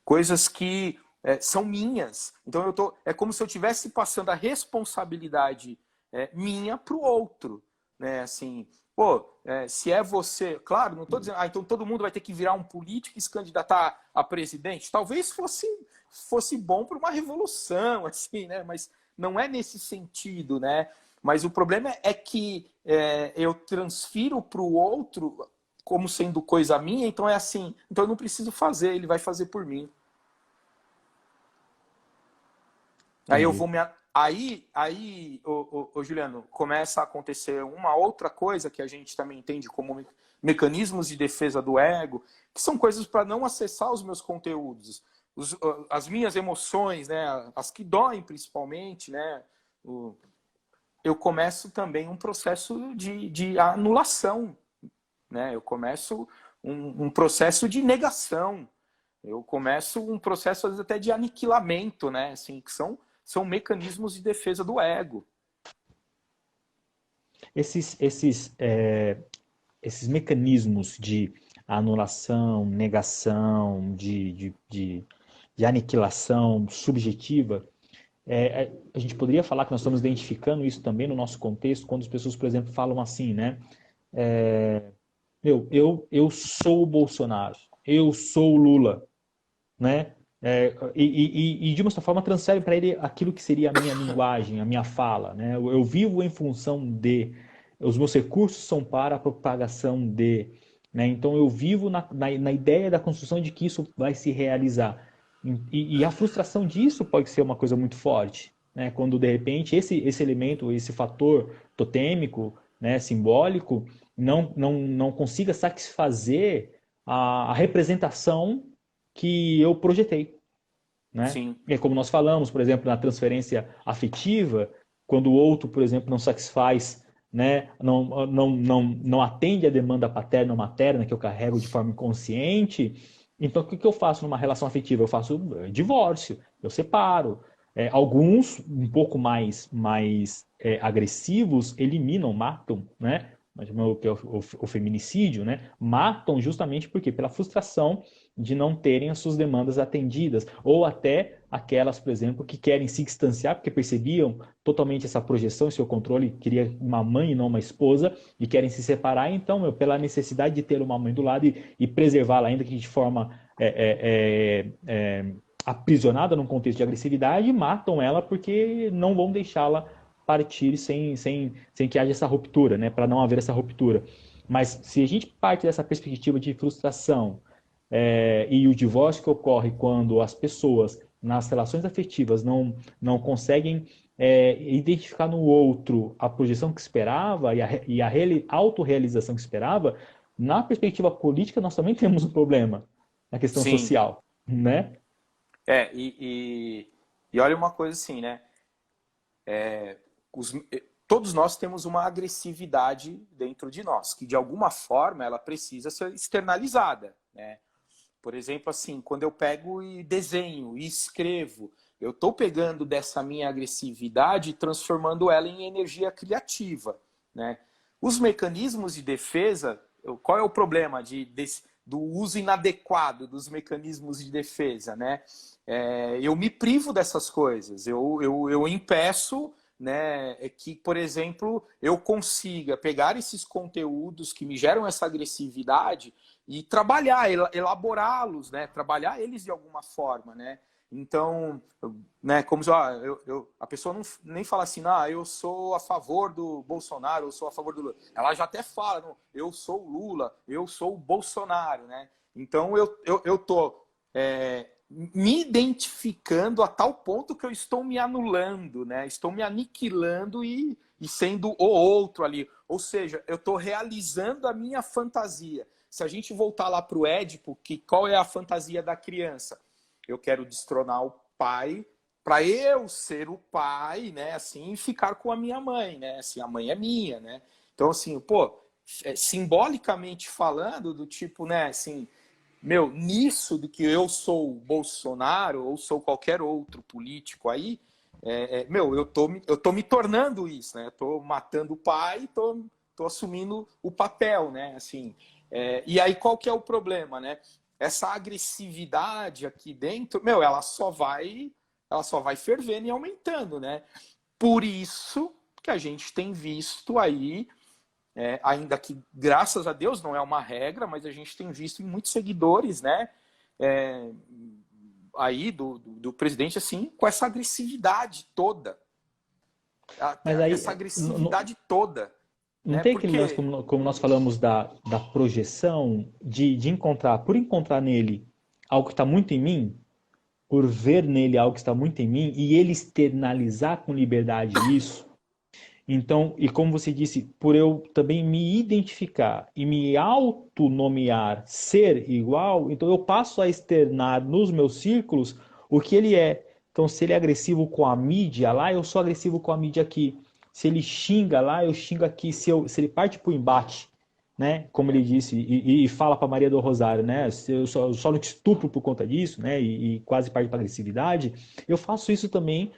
Coisas que são minhas. Então é como se eu estivesse passando a responsabilidade minha para o outro, né? Assim, pô, se é você, claro, não estou dizendo, então todo mundo vai ter que virar um político e se candidatar a presidente. Talvez fosse bom para uma revolução, assim, né? Mas não é nesse sentido, né? Mas o problema é que eu transfiro para o outro como sendo coisa minha, então é assim, então eu não preciso fazer, ele vai fazer por mim. Aí eu Entendi. vou me. Aí, Juliano, começa a acontecer uma outra coisa que a gente também entende como mecanismos de defesa do ego, que são coisas para não acessar os meus conteúdos, as minhas emoções, né, as que doem principalmente, né, eu começo também um processo de anulação, né, eu começo um processo de negação, eu começo um processo às vezes até de aniquilamento, né, assim, que são mecanismos de defesa do ego. Esses mecanismos de anulação, negação, de aniquilação subjetiva, a gente poderia falar que nós estamos identificando isso também no nosso contexto, quando as pessoas, por exemplo, falam assim, né? Eu sou o Bolsonaro, eu sou o Lula, né? E de uma certa forma transfere para ele aquilo que seria a minha linguagem, a minha fala, né? Eu vivo em função de, os meus recursos são para a propagação de, né? Então eu vivo na ideia da construção de que isso vai se realizar. E a frustração disso pode ser uma coisa muito forte, né? Quando de repente esse elemento, esse fator totêmico, né, simbólico, não consiga satisfazer a representação que eu projetei, né? Sim, E como nós falamos, por exemplo, na transferência afetiva, quando o outro, por exemplo, não satisfaz, né, não atende à demanda paterna ou materna que eu carrego de forma inconsciente, então o que eu faço numa relação afetiva? Eu faço divórcio, eu separo. Alguns, um pouco mais agressivos, eliminam, matam, né? Que é o feminicídio, né? Matam justamente porque pela frustração de não terem as suas demandas atendidas, ou até aquelas, por exemplo, que querem se distanciar porque percebiam totalmente essa projeção, esse seu controle, queria uma mãe e não uma esposa, e querem se separar, então, pela necessidade de ter uma mãe do lado e preservá-la, ainda que de forma aprisionada num contexto de agressividade, matam ela porque não vão deixá-la partir sem que haja essa ruptura, né? Para não haver essa ruptura. Mas se a gente parte dessa perspectiva de frustração, e o divórcio que ocorre quando as pessoas nas relações afetivas não conseguem identificar no outro a projeção que esperava e a autorrealização que esperava, na perspectiva política nós também temos um problema na questão sim. social, né? E olha uma coisa assim, né? Os, todos nós temos uma agressividade dentro de nós, que de alguma forma ela precisa ser externalizada, né? Por exemplo, assim, quando eu pego e desenho e escrevo, eu estou pegando dessa minha agressividade e transformando ela em energia criativa, né? Os mecanismos de defesa, qual é o problema do uso inadequado dos mecanismos de defesa, né? Eu me privo dessas coisas, eu impeço, né, é que, por exemplo, eu consiga pegar esses conteúdos que me geram essa agressividade e trabalhar, elaborá-los, né, trabalhar eles de alguma forma, né? Então, né, como a pessoa nem fala assim, eu sou a favor do Bolsonaro, eu sou a favor do Lula. Ela já até fala, não, eu sou o Lula, eu sou o Bolsonaro, né? Então, eu tô me identificando a tal ponto que eu estou me anulando, né? Estou me aniquilando e sendo o outro ali. Ou seja, eu estou realizando a minha fantasia. Se a gente voltar lá para o Édipo, qual é a fantasia da criança? Eu quero destronar o pai para eu ser o pai, né? Assim, e ficar com a minha mãe, né? Assim, a mãe é minha, né? Então, assim, pô, simbolicamente falando, do tipo, né? Assim, nisso do que eu sou o Bolsonaro ou sou qualquer outro político aí, eu tô me tornando isso, né? Eu tô matando o pai, tô assumindo o papel, né? Assim, e aí qual que é o problema, né? Essa agressividade aqui dentro, ela só vai fervendo e aumentando, né? Por isso que a gente tem visto aí, ainda que, graças a Deus, não é uma regra, mas a gente tem visto em muitos seguidores, né? Aí do presidente, assim, com essa agressividade toda. Mas aí, Essa agressividade toda. não Né? tem aquele lance, Porque como nós falamos, da projeção, de encontrar, por encontrar nele algo que está muito em mim, por ver nele algo que está muito em mim, e ele externalizar com liberdade isso. Então, e como você disse, por eu também me identificar e me autonomear ser igual, então eu passo a externar nos meus círculos o que ele é. Então, se ele é agressivo com a mídia lá, eu sou agressivo com a mídia aqui. Se ele xinga lá, eu xingo aqui. Se ele parte para o embate, né? Como ele disse, e fala para Maria do Rosário, né? Se eu só não te estupro por conta disso, né? E quase parte para agressividade, eu faço isso também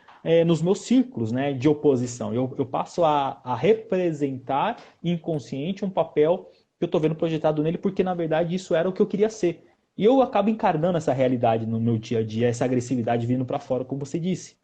nos meus círculos, né? De oposição. Eu passo a representar inconsciente um papel que eu estou vendo projetado nele, porque na verdade isso era o que eu queria ser. E eu acabo encarnando essa realidade no meu dia a dia, essa agressividade vindo para fora, como você disse.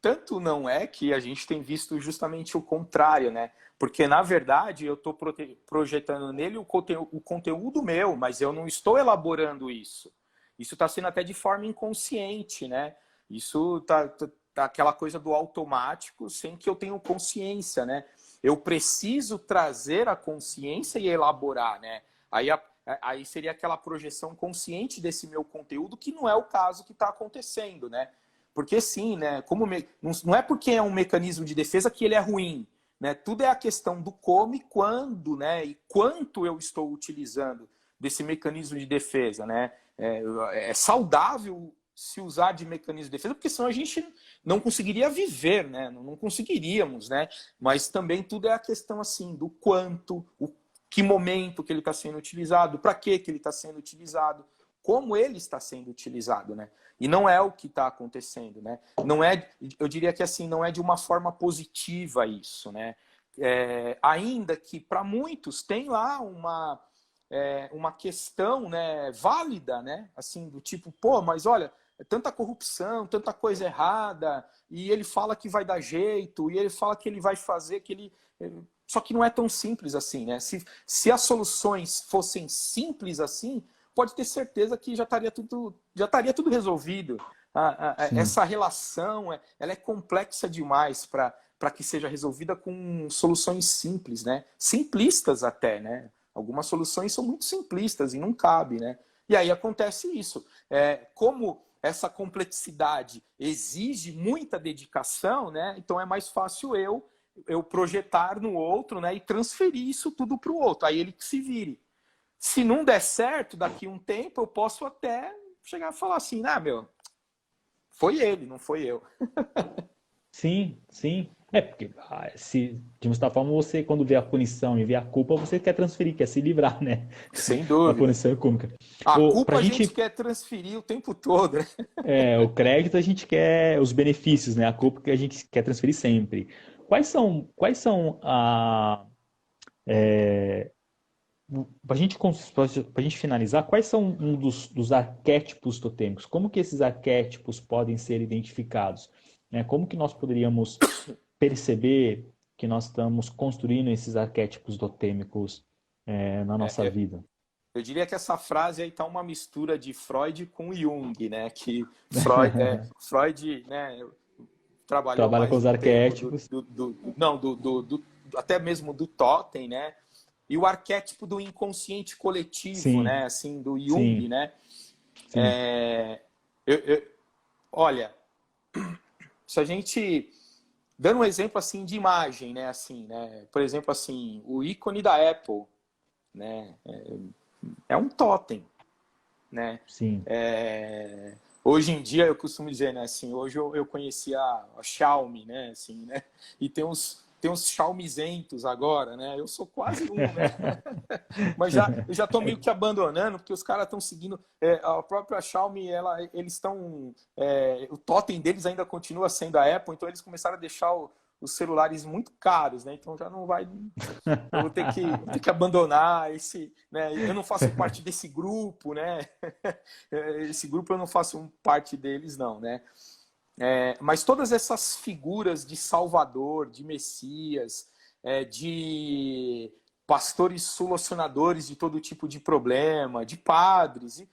tanto não é que a gente tem visto justamente o contrário, né? Porque, na verdade, eu estou projetando nele o conteúdo meu, mas eu não estou elaborando isso. Isso está sendo até de forma inconsciente, né? Isso tá aquela coisa do automático sem que eu tenha consciência, né? Eu preciso trazer a consciência e elaborar, né? Aí seria aquela projeção consciente desse meu conteúdo, que não é o caso que está acontecendo, né? Porque sim, né? Não é porque é um mecanismo de defesa que ele é ruim, né? Tudo é a questão do como e quando, né? E quanto eu estou utilizando desse mecanismo de defesa, né? É saudável se usar de mecanismo de defesa, porque senão a gente não conseguiria viver, né? Não conseguiríamos, né? Mas também tudo é a questão assim do quanto, que momento que ele está sendo utilizado, para que ele está sendo utilizado, como ele está sendo utilizado, né? E não é o que está acontecendo, né? Não é, eu diria que assim, não é de uma forma positiva isso, né? Ainda que para muitos tem lá uma questão, né, válida, né? Assim, do tipo, pô, mas olha, tanta corrupção, tanta coisa errada, e ele fala que vai dar jeito, e ele fala que ele vai fazer, que ele... Só que não é tão simples assim, né? Se as soluções fossem simples assim, pode ter certeza que já estaria tudo resolvido. Essa relação, ela é complexa demais para que seja resolvida com soluções simples, né? Simplistas até, né? Algumas soluções são muito simplistas e não cabe, né? E aí acontece isso. Como essa complexidade exige muita dedicação, né? Então é mais fácil eu projetar no outro, né? E transferir isso tudo para o outro. Aí ele que se vire. Se não der certo, daqui a um tempo, eu posso até chegar a falar assim, foi ele, não foi eu. Sim, sim. Porque se, de uma certa forma, você, quando vê a punição e vê a culpa, você quer transferir, quer se livrar, né? Sem A dúvida. punição é cômica. A Pra culpa a gente gente, quer transferir o tempo todo, né? o crédito a gente quer os benefícios, né? A culpa que a gente quer transferir sempre. Quais são pra gente finalizar, quais são dos arquétipos totêmicos? Como que esses arquétipos podem ser identificados? né? Como que nós poderíamos perceber que nós estamos construindo esses arquétipos totêmicos na nossa É, vida? eu diria que essa frase aí tá uma mistura de Freud com Jung, né? Que Freud, né, trabalhou Trabalha com mais os no termo arquétipos. não, até mesmo do totem, né? E o arquétipo do inconsciente coletivo, Sim, né? Assim, do Jung, sim, né? sim, Olha, se a gente dando um exemplo assim de imagem, né? Assim, né? Por exemplo, assim, o ícone da Apple, né? É um totem, né? sim. Hoje em dia eu costumo dizer, né? Assim, hoje eu conheci a Xiaomi, né? Assim, né? E tem uns Xiaomizentos agora, né? Eu sou quase um, né? Mas eu já tô meio que abandonando, porque os caras estão seguindo. A própria Xiaomi, eles estão. O totem deles ainda continua sendo a Apple, então eles começaram a deixar os celulares muito caros, né? Então já não vai. Eu vou ter que abandonar esse. Né? Eu não faço parte desse grupo, né? Esse grupo eu não faço parte deles, não, né? Mas todas essas figuras de Salvador, de Messias, de pastores solucionadores de todo tipo de problema, de padres,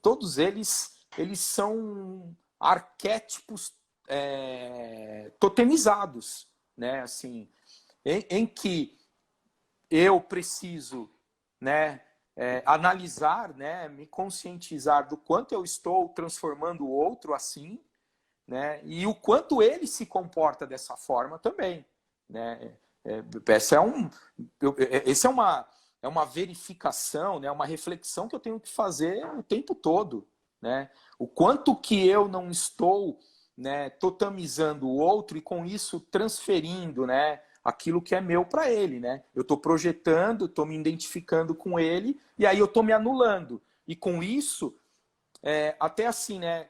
todos eles são arquétipos totemizados, né? Assim, em que eu preciso, né, analisar, né, me conscientizar do quanto eu estou transformando o outro assim, né? E o quanto ele se comporta dessa forma também, né? Essa é uma verificação, né? Uma reflexão que eu tenho que fazer o tempo todo, né? O quanto que eu não estou, né, totemizando o outro e com isso transferindo, né, aquilo que é meu para ele, né? Eu estou projetando, estou me identificando com ele e aí eu estou me anulando e com isso até assim, né?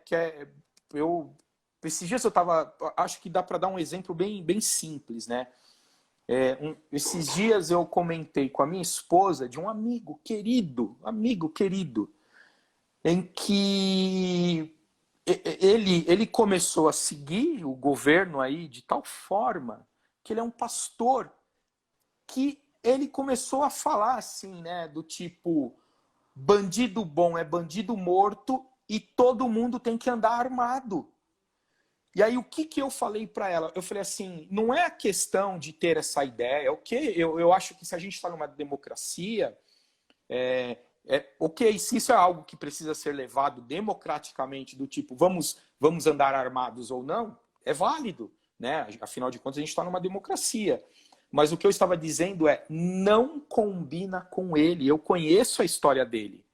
Eu esses dias eu estava, acho que dá para dar um exemplo bem simples, né? Esses dias eu comentei com a minha esposa de um amigo querido, em que ele começou a seguir o governo aí de tal forma que ele é um pastor que ele começou a falar assim, né? Do tipo, bandido bom é bandido morto e todo mundo tem que andar armado. E aí, o que eu falei para ela? Eu falei assim, não é a questão de ter essa ideia, ok? Eu acho que se a gente está numa democracia, ok, se isso é algo que precisa ser levado democraticamente, do tipo, vamos andar armados ou não, é válido, né? Afinal de contas, a gente está numa democracia. Mas o que eu estava dizendo não combina com ele, eu conheço a história dele.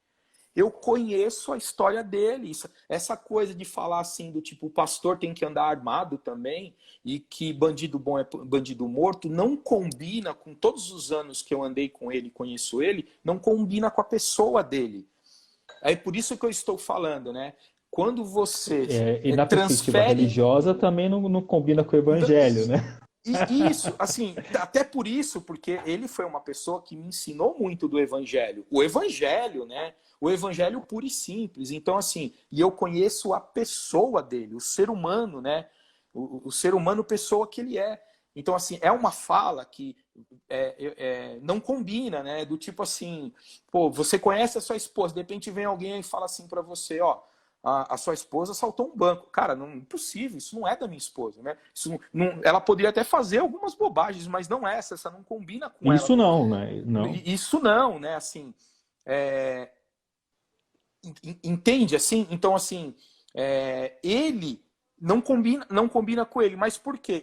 Eu conheço a história dele. Essa coisa de falar assim, do tipo, o pastor tem que andar armado também, e que bandido bom é bandido morto, não combina com todos os anos que eu andei com ele, conheço ele, não combina com a pessoa dele. É por isso que eu estou falando, né? Quando você E na perspectiva transfere. religiosa também não combina com o evangelho, né? E isso, assim, até por isso, porque ele foi uma pessoa que me ensinou muito do evangelho. O evangelho, né? O evangelho puro e simples. Então, assim, e eu conheço a pessoa dele, o ser humano, né? O ser humano, pessoa que ele é. Então, assim, é uma fala que não combina, né? Do tipo assim, pô, você conhece a sua esposa, de repente vem alguém e fala assim para você, ó, a sua esposa assaltou um banco. Cara, não é impossível, isso não é da minha esposa, né? Ela poderia até fazer algumas bobagens, mas não essa não combina com ela. Isso não, né? Não. Isso não, né? Assim, entende assim? Então, assim, ele não combina com ele, mas por quê?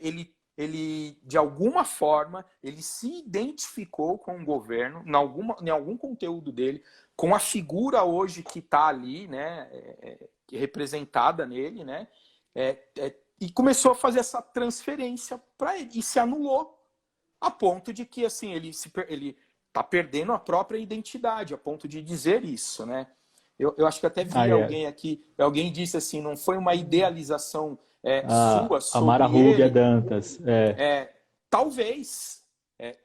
Ele, de alguma forma, ele se identificou com o governo, em algum conteúdo dele, com a figura hoje que está ali, né, representada nele, né, e começou a fazer essa transferência para ele, e se anulou, a ponto de que, assim, ele está perdendo a própria identidade, a ponto de dizer isso, né. Eu acho que até vi alguém aqui, alguém disse assim, não foi uma idealização sua A Mara sobre Rubia ele, Dantas. talvez,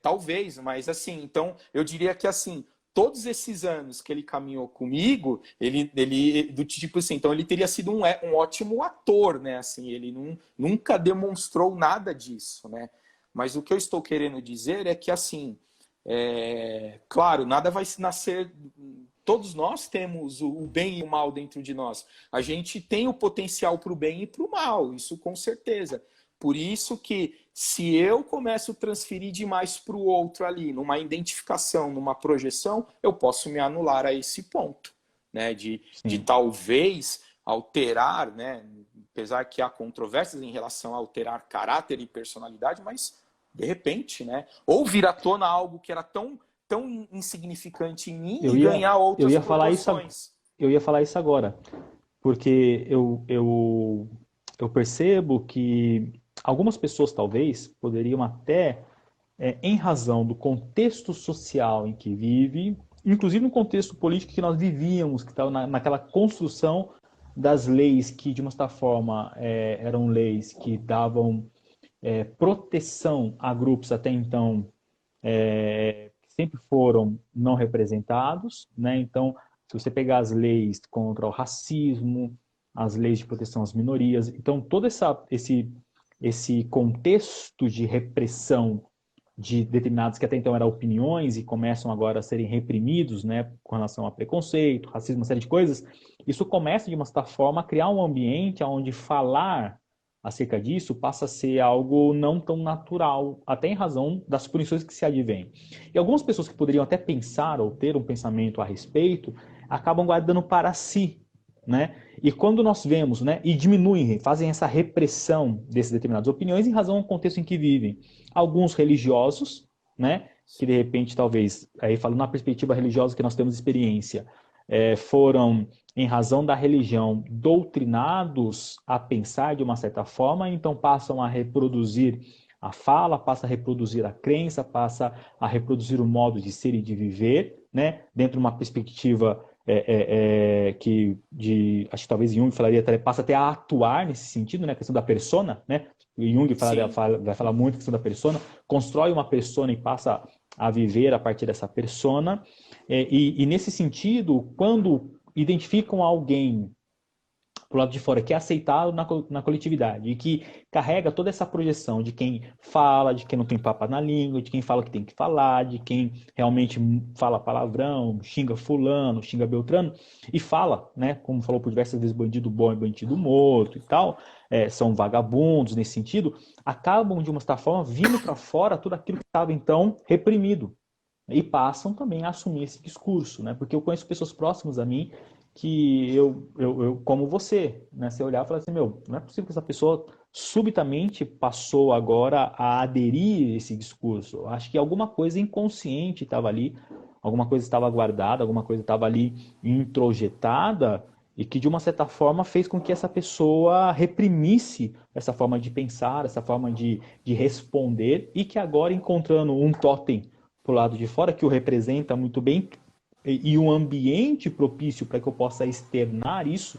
talvez, mas assim, então eu diria que assim, todos esses anos que ele caminhou comigo, ele do tipo assim, então ele teria sido um ótimo ator, né? Assim, ele nunca demonstrou nada disso, né? Mas o que eu estou querendo dizer é que, assim, claro, nada vai nascer. Todos nós temos o bem e o mal dentro de nós. A gente tem o potencial para o bem e para o mal, isso com certeza. Por isso que se eu começo a transferir demais para o outro ali, numa identificação, numa projeção, eu posso me anular a esse ponto, né? De talvez alterar, né? Apesar que há controvérsias em relação a alterar caráter e personalidade, mas de repente, né? Ou vir à tona algo que era tão insignificante em mim e ganhar outras proporções. Eu ia falar isso agora, porque eu percebo que algumas pessoas talvez poderiam até, em razão do contexto social em que vive, inclusive no contexto político que nós vivíamos, que estava naquela construção das leis que, de uma certa forma, eram leis que davam proteção a grupos até então que sempre foram não representados, né? Então, se você pegar as leis contra o racismo, as leis de proteção às minorias, então todo esse contexto de repressão de determinados que até então eram opiniões e começam agora a serem reprimidos, né, com relação a preconceito, racismo, uma série de coisas, isso começa de uma certa forma a criar um ambiente onde falar acerca disso passa a ser algo não tão natural, até em razão das punições que se advêm. E algumas pessoas que poderiam até pensar ou ter um pensamento a respeito, acabam guardando para si, né? E quando nós vemos, né, e diminuem, fazem essa repressão dessas determinadas opiniões em razão ao contexto em que vivem. Alguns religiosos, né, que de repente talvez, aí falando na perspectiva religiosa que nós temos experiência, foram, em razão da religião, doutrinados a pensar de uma certa forma, então passam a reproduzir a fala, passa a reproduzir a crença, passa a reproduzir o modo de ser e de viver, né, dentro de uma perspectiva acho que talvez Jung falaria, passa até a atuar nesse sentido, né, a questão da persona, né, Jung vai falar muito a questão da persona, constrói uma persona e passa a viver a partir dessa persona, e nesse sentido, quando identificam alguém pro lado de fora que é aceitado na coletividade e que carrega toda essa projeção de quem fala, de quem não tem papas na língua, de quem fala que tem que falar, de quem realmente fala palavrão, xinga fulano, xinga beltrano, e fala, né, como falou por diversas vezes, bandido bom e bandido morto e tal, são vagabundos nesse sentido, acabam de uma certa forma vindo para fora tudo aquilo que estava então reprimido. E passam também a assumir esse discurso, né? Porque eu conheço pessoas próximas a mim que eu como você, né? Você olhar e falar assim, meu, não é possível que essa pessoa subitamente passou agora a aderir a esse discurso. Eu acho que alguma coisa inconsciente estava ali, alguma coisa estava guardada, alguma coisa estava ali introjetada e que de uma certa forma fez com que essa pessoa reprimisse essa forma de pensar, essa forma de responder e que agora encontrando um totem pro lado de fora, que o representa muito bem, e um ambiente propício para que eu possa externar isso,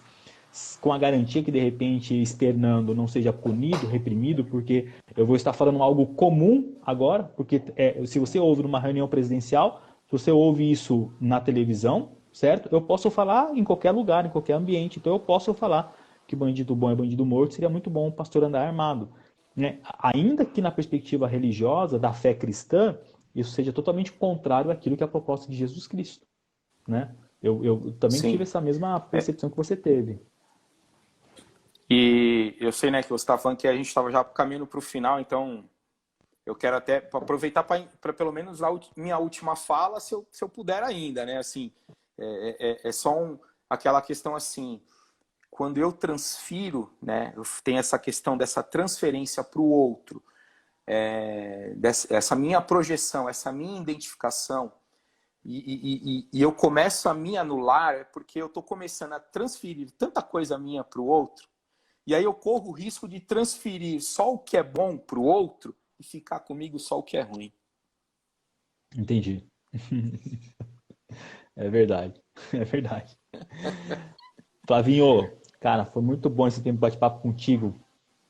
com a garantia que de repente externando não seja punido, reprimido, porque eu vou estar falando algo comum agora, porque se você ouve numa reunião presidencial, se você ouve isso na televisão, certo? Eu posso falar em qualquer lugar, em qualquer ambiente, então eu posso falar que bandido bom é bandido morto, seria muito bom o pastor andar armado, né? Ainda que na perspectiva religiosa, da fé cristã, isso seja totalmente contrário àquilo que é a proposta de Jesus Cristo, né? Eu também tive Sim. essa mesma percepção que você teve. E eu sei, né, que você estava falando que a gente estava já caminhando para o final, então eu quero até aproveitar para pelo menos a minha última fala, se eu puder ainda, né? Assim, só aquela questão assim, quando eu transfiro, né, eu tenho essa questão dessa transferência para o outro, essa minha projeção, essa minha identificação, e eu começo a me anular, é porque eu estou começando a transferir tanta coisa minha para o outro, e aí eu corro o risco de transferir só o que é bom para o outro e ficar comigo só o que é ruim. Entendi. É verdade. É verdade. Flavinho, cara, foi muito bom esse tempo de bate-papo contigo, viu?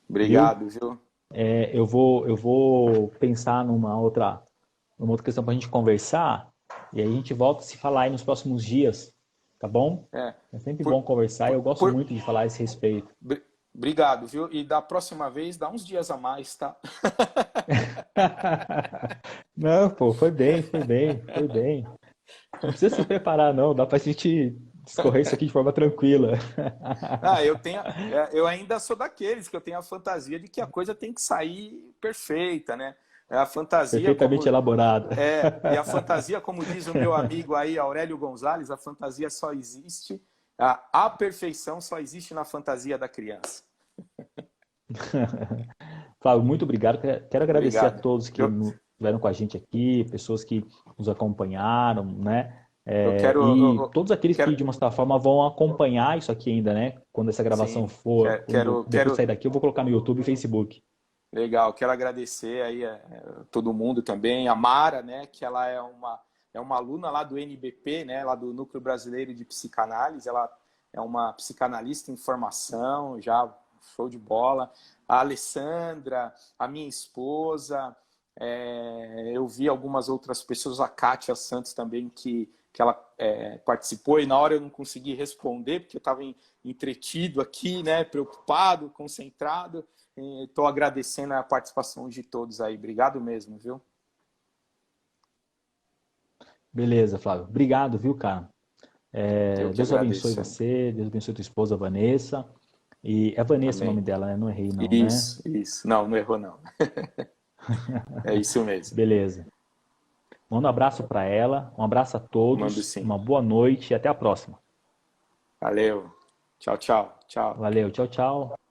Obrigado, viu? Eu vou pensar numa outra questão para a gente conversar, E aí a gente volta a se falar aí nos próximos dias, tá bom? É, É sempre por, bom conversar e eu gosto por, muito de falar a esse respeito. obrigado, viu? E da próxima vez, dá uns dias a mais, tá? Não, pô, foi bem, foi bem, foi bem. Não precisa se preparar, não. Dá pra gente discorrer isso aqui de forma tranquila. Ah, eu ainda sou daqueles que eu tenho a fantasia de que a coisa tem que sair perfeita, né? É a fantasia Perfeitamente como elaborada. e a fantasia, como diz o meu amigo aí, Aurélio Gonzalez, a fantasia só existe, a perfeição só existe na fantasia da criança. Flávio, muito obrigado. Quero agradecer a Obrigado. todos que Eu, estiveram com a gente aqui, pessoas que nos acompanharam, né? eu quero, E todos aqueles que, quero, de uma certa forma, vão acompanhar isso aqui ainda, né? Quando essa gravação sim, for, depois de sair quero, daqui, eu vou colocar no YouTube e Facebook. legal, quero agradecer aí a todo mundo também, a Mara, né, que ela é uma aluna lá do NBP, né, lá do Núcleo Brasileiro de Psicanálise, ela é uma psicanalista em formação, já show de bola. A Alessandra, a minha esposa, eu vi algumas outras pessoas, a Kátia Santos também, que ela participou, e na hora eu não consegui responder, porque eu estava entretido aqui, né, preocupado, concentrado. Estou agradecendo a participação de todos aí. Obrigado mesmo, viu? Beleza, Flávio. Obrigado, viu, cara? Eu que Deus abençoe agradeço. você, Deus abençoe tua esposa, Vanessa. E é Vanessa o nome Amém. dela, né? Não errei, não, né? Isso, isso. Não, não errou, não. É isso mesmo. Beleza. Manda um abraço para ela, um abraço a Mando todos, sim. uma boa noite e até a próxima. Valeu. Tchau, tchau. Tchau. Valeu, tchau, tchau.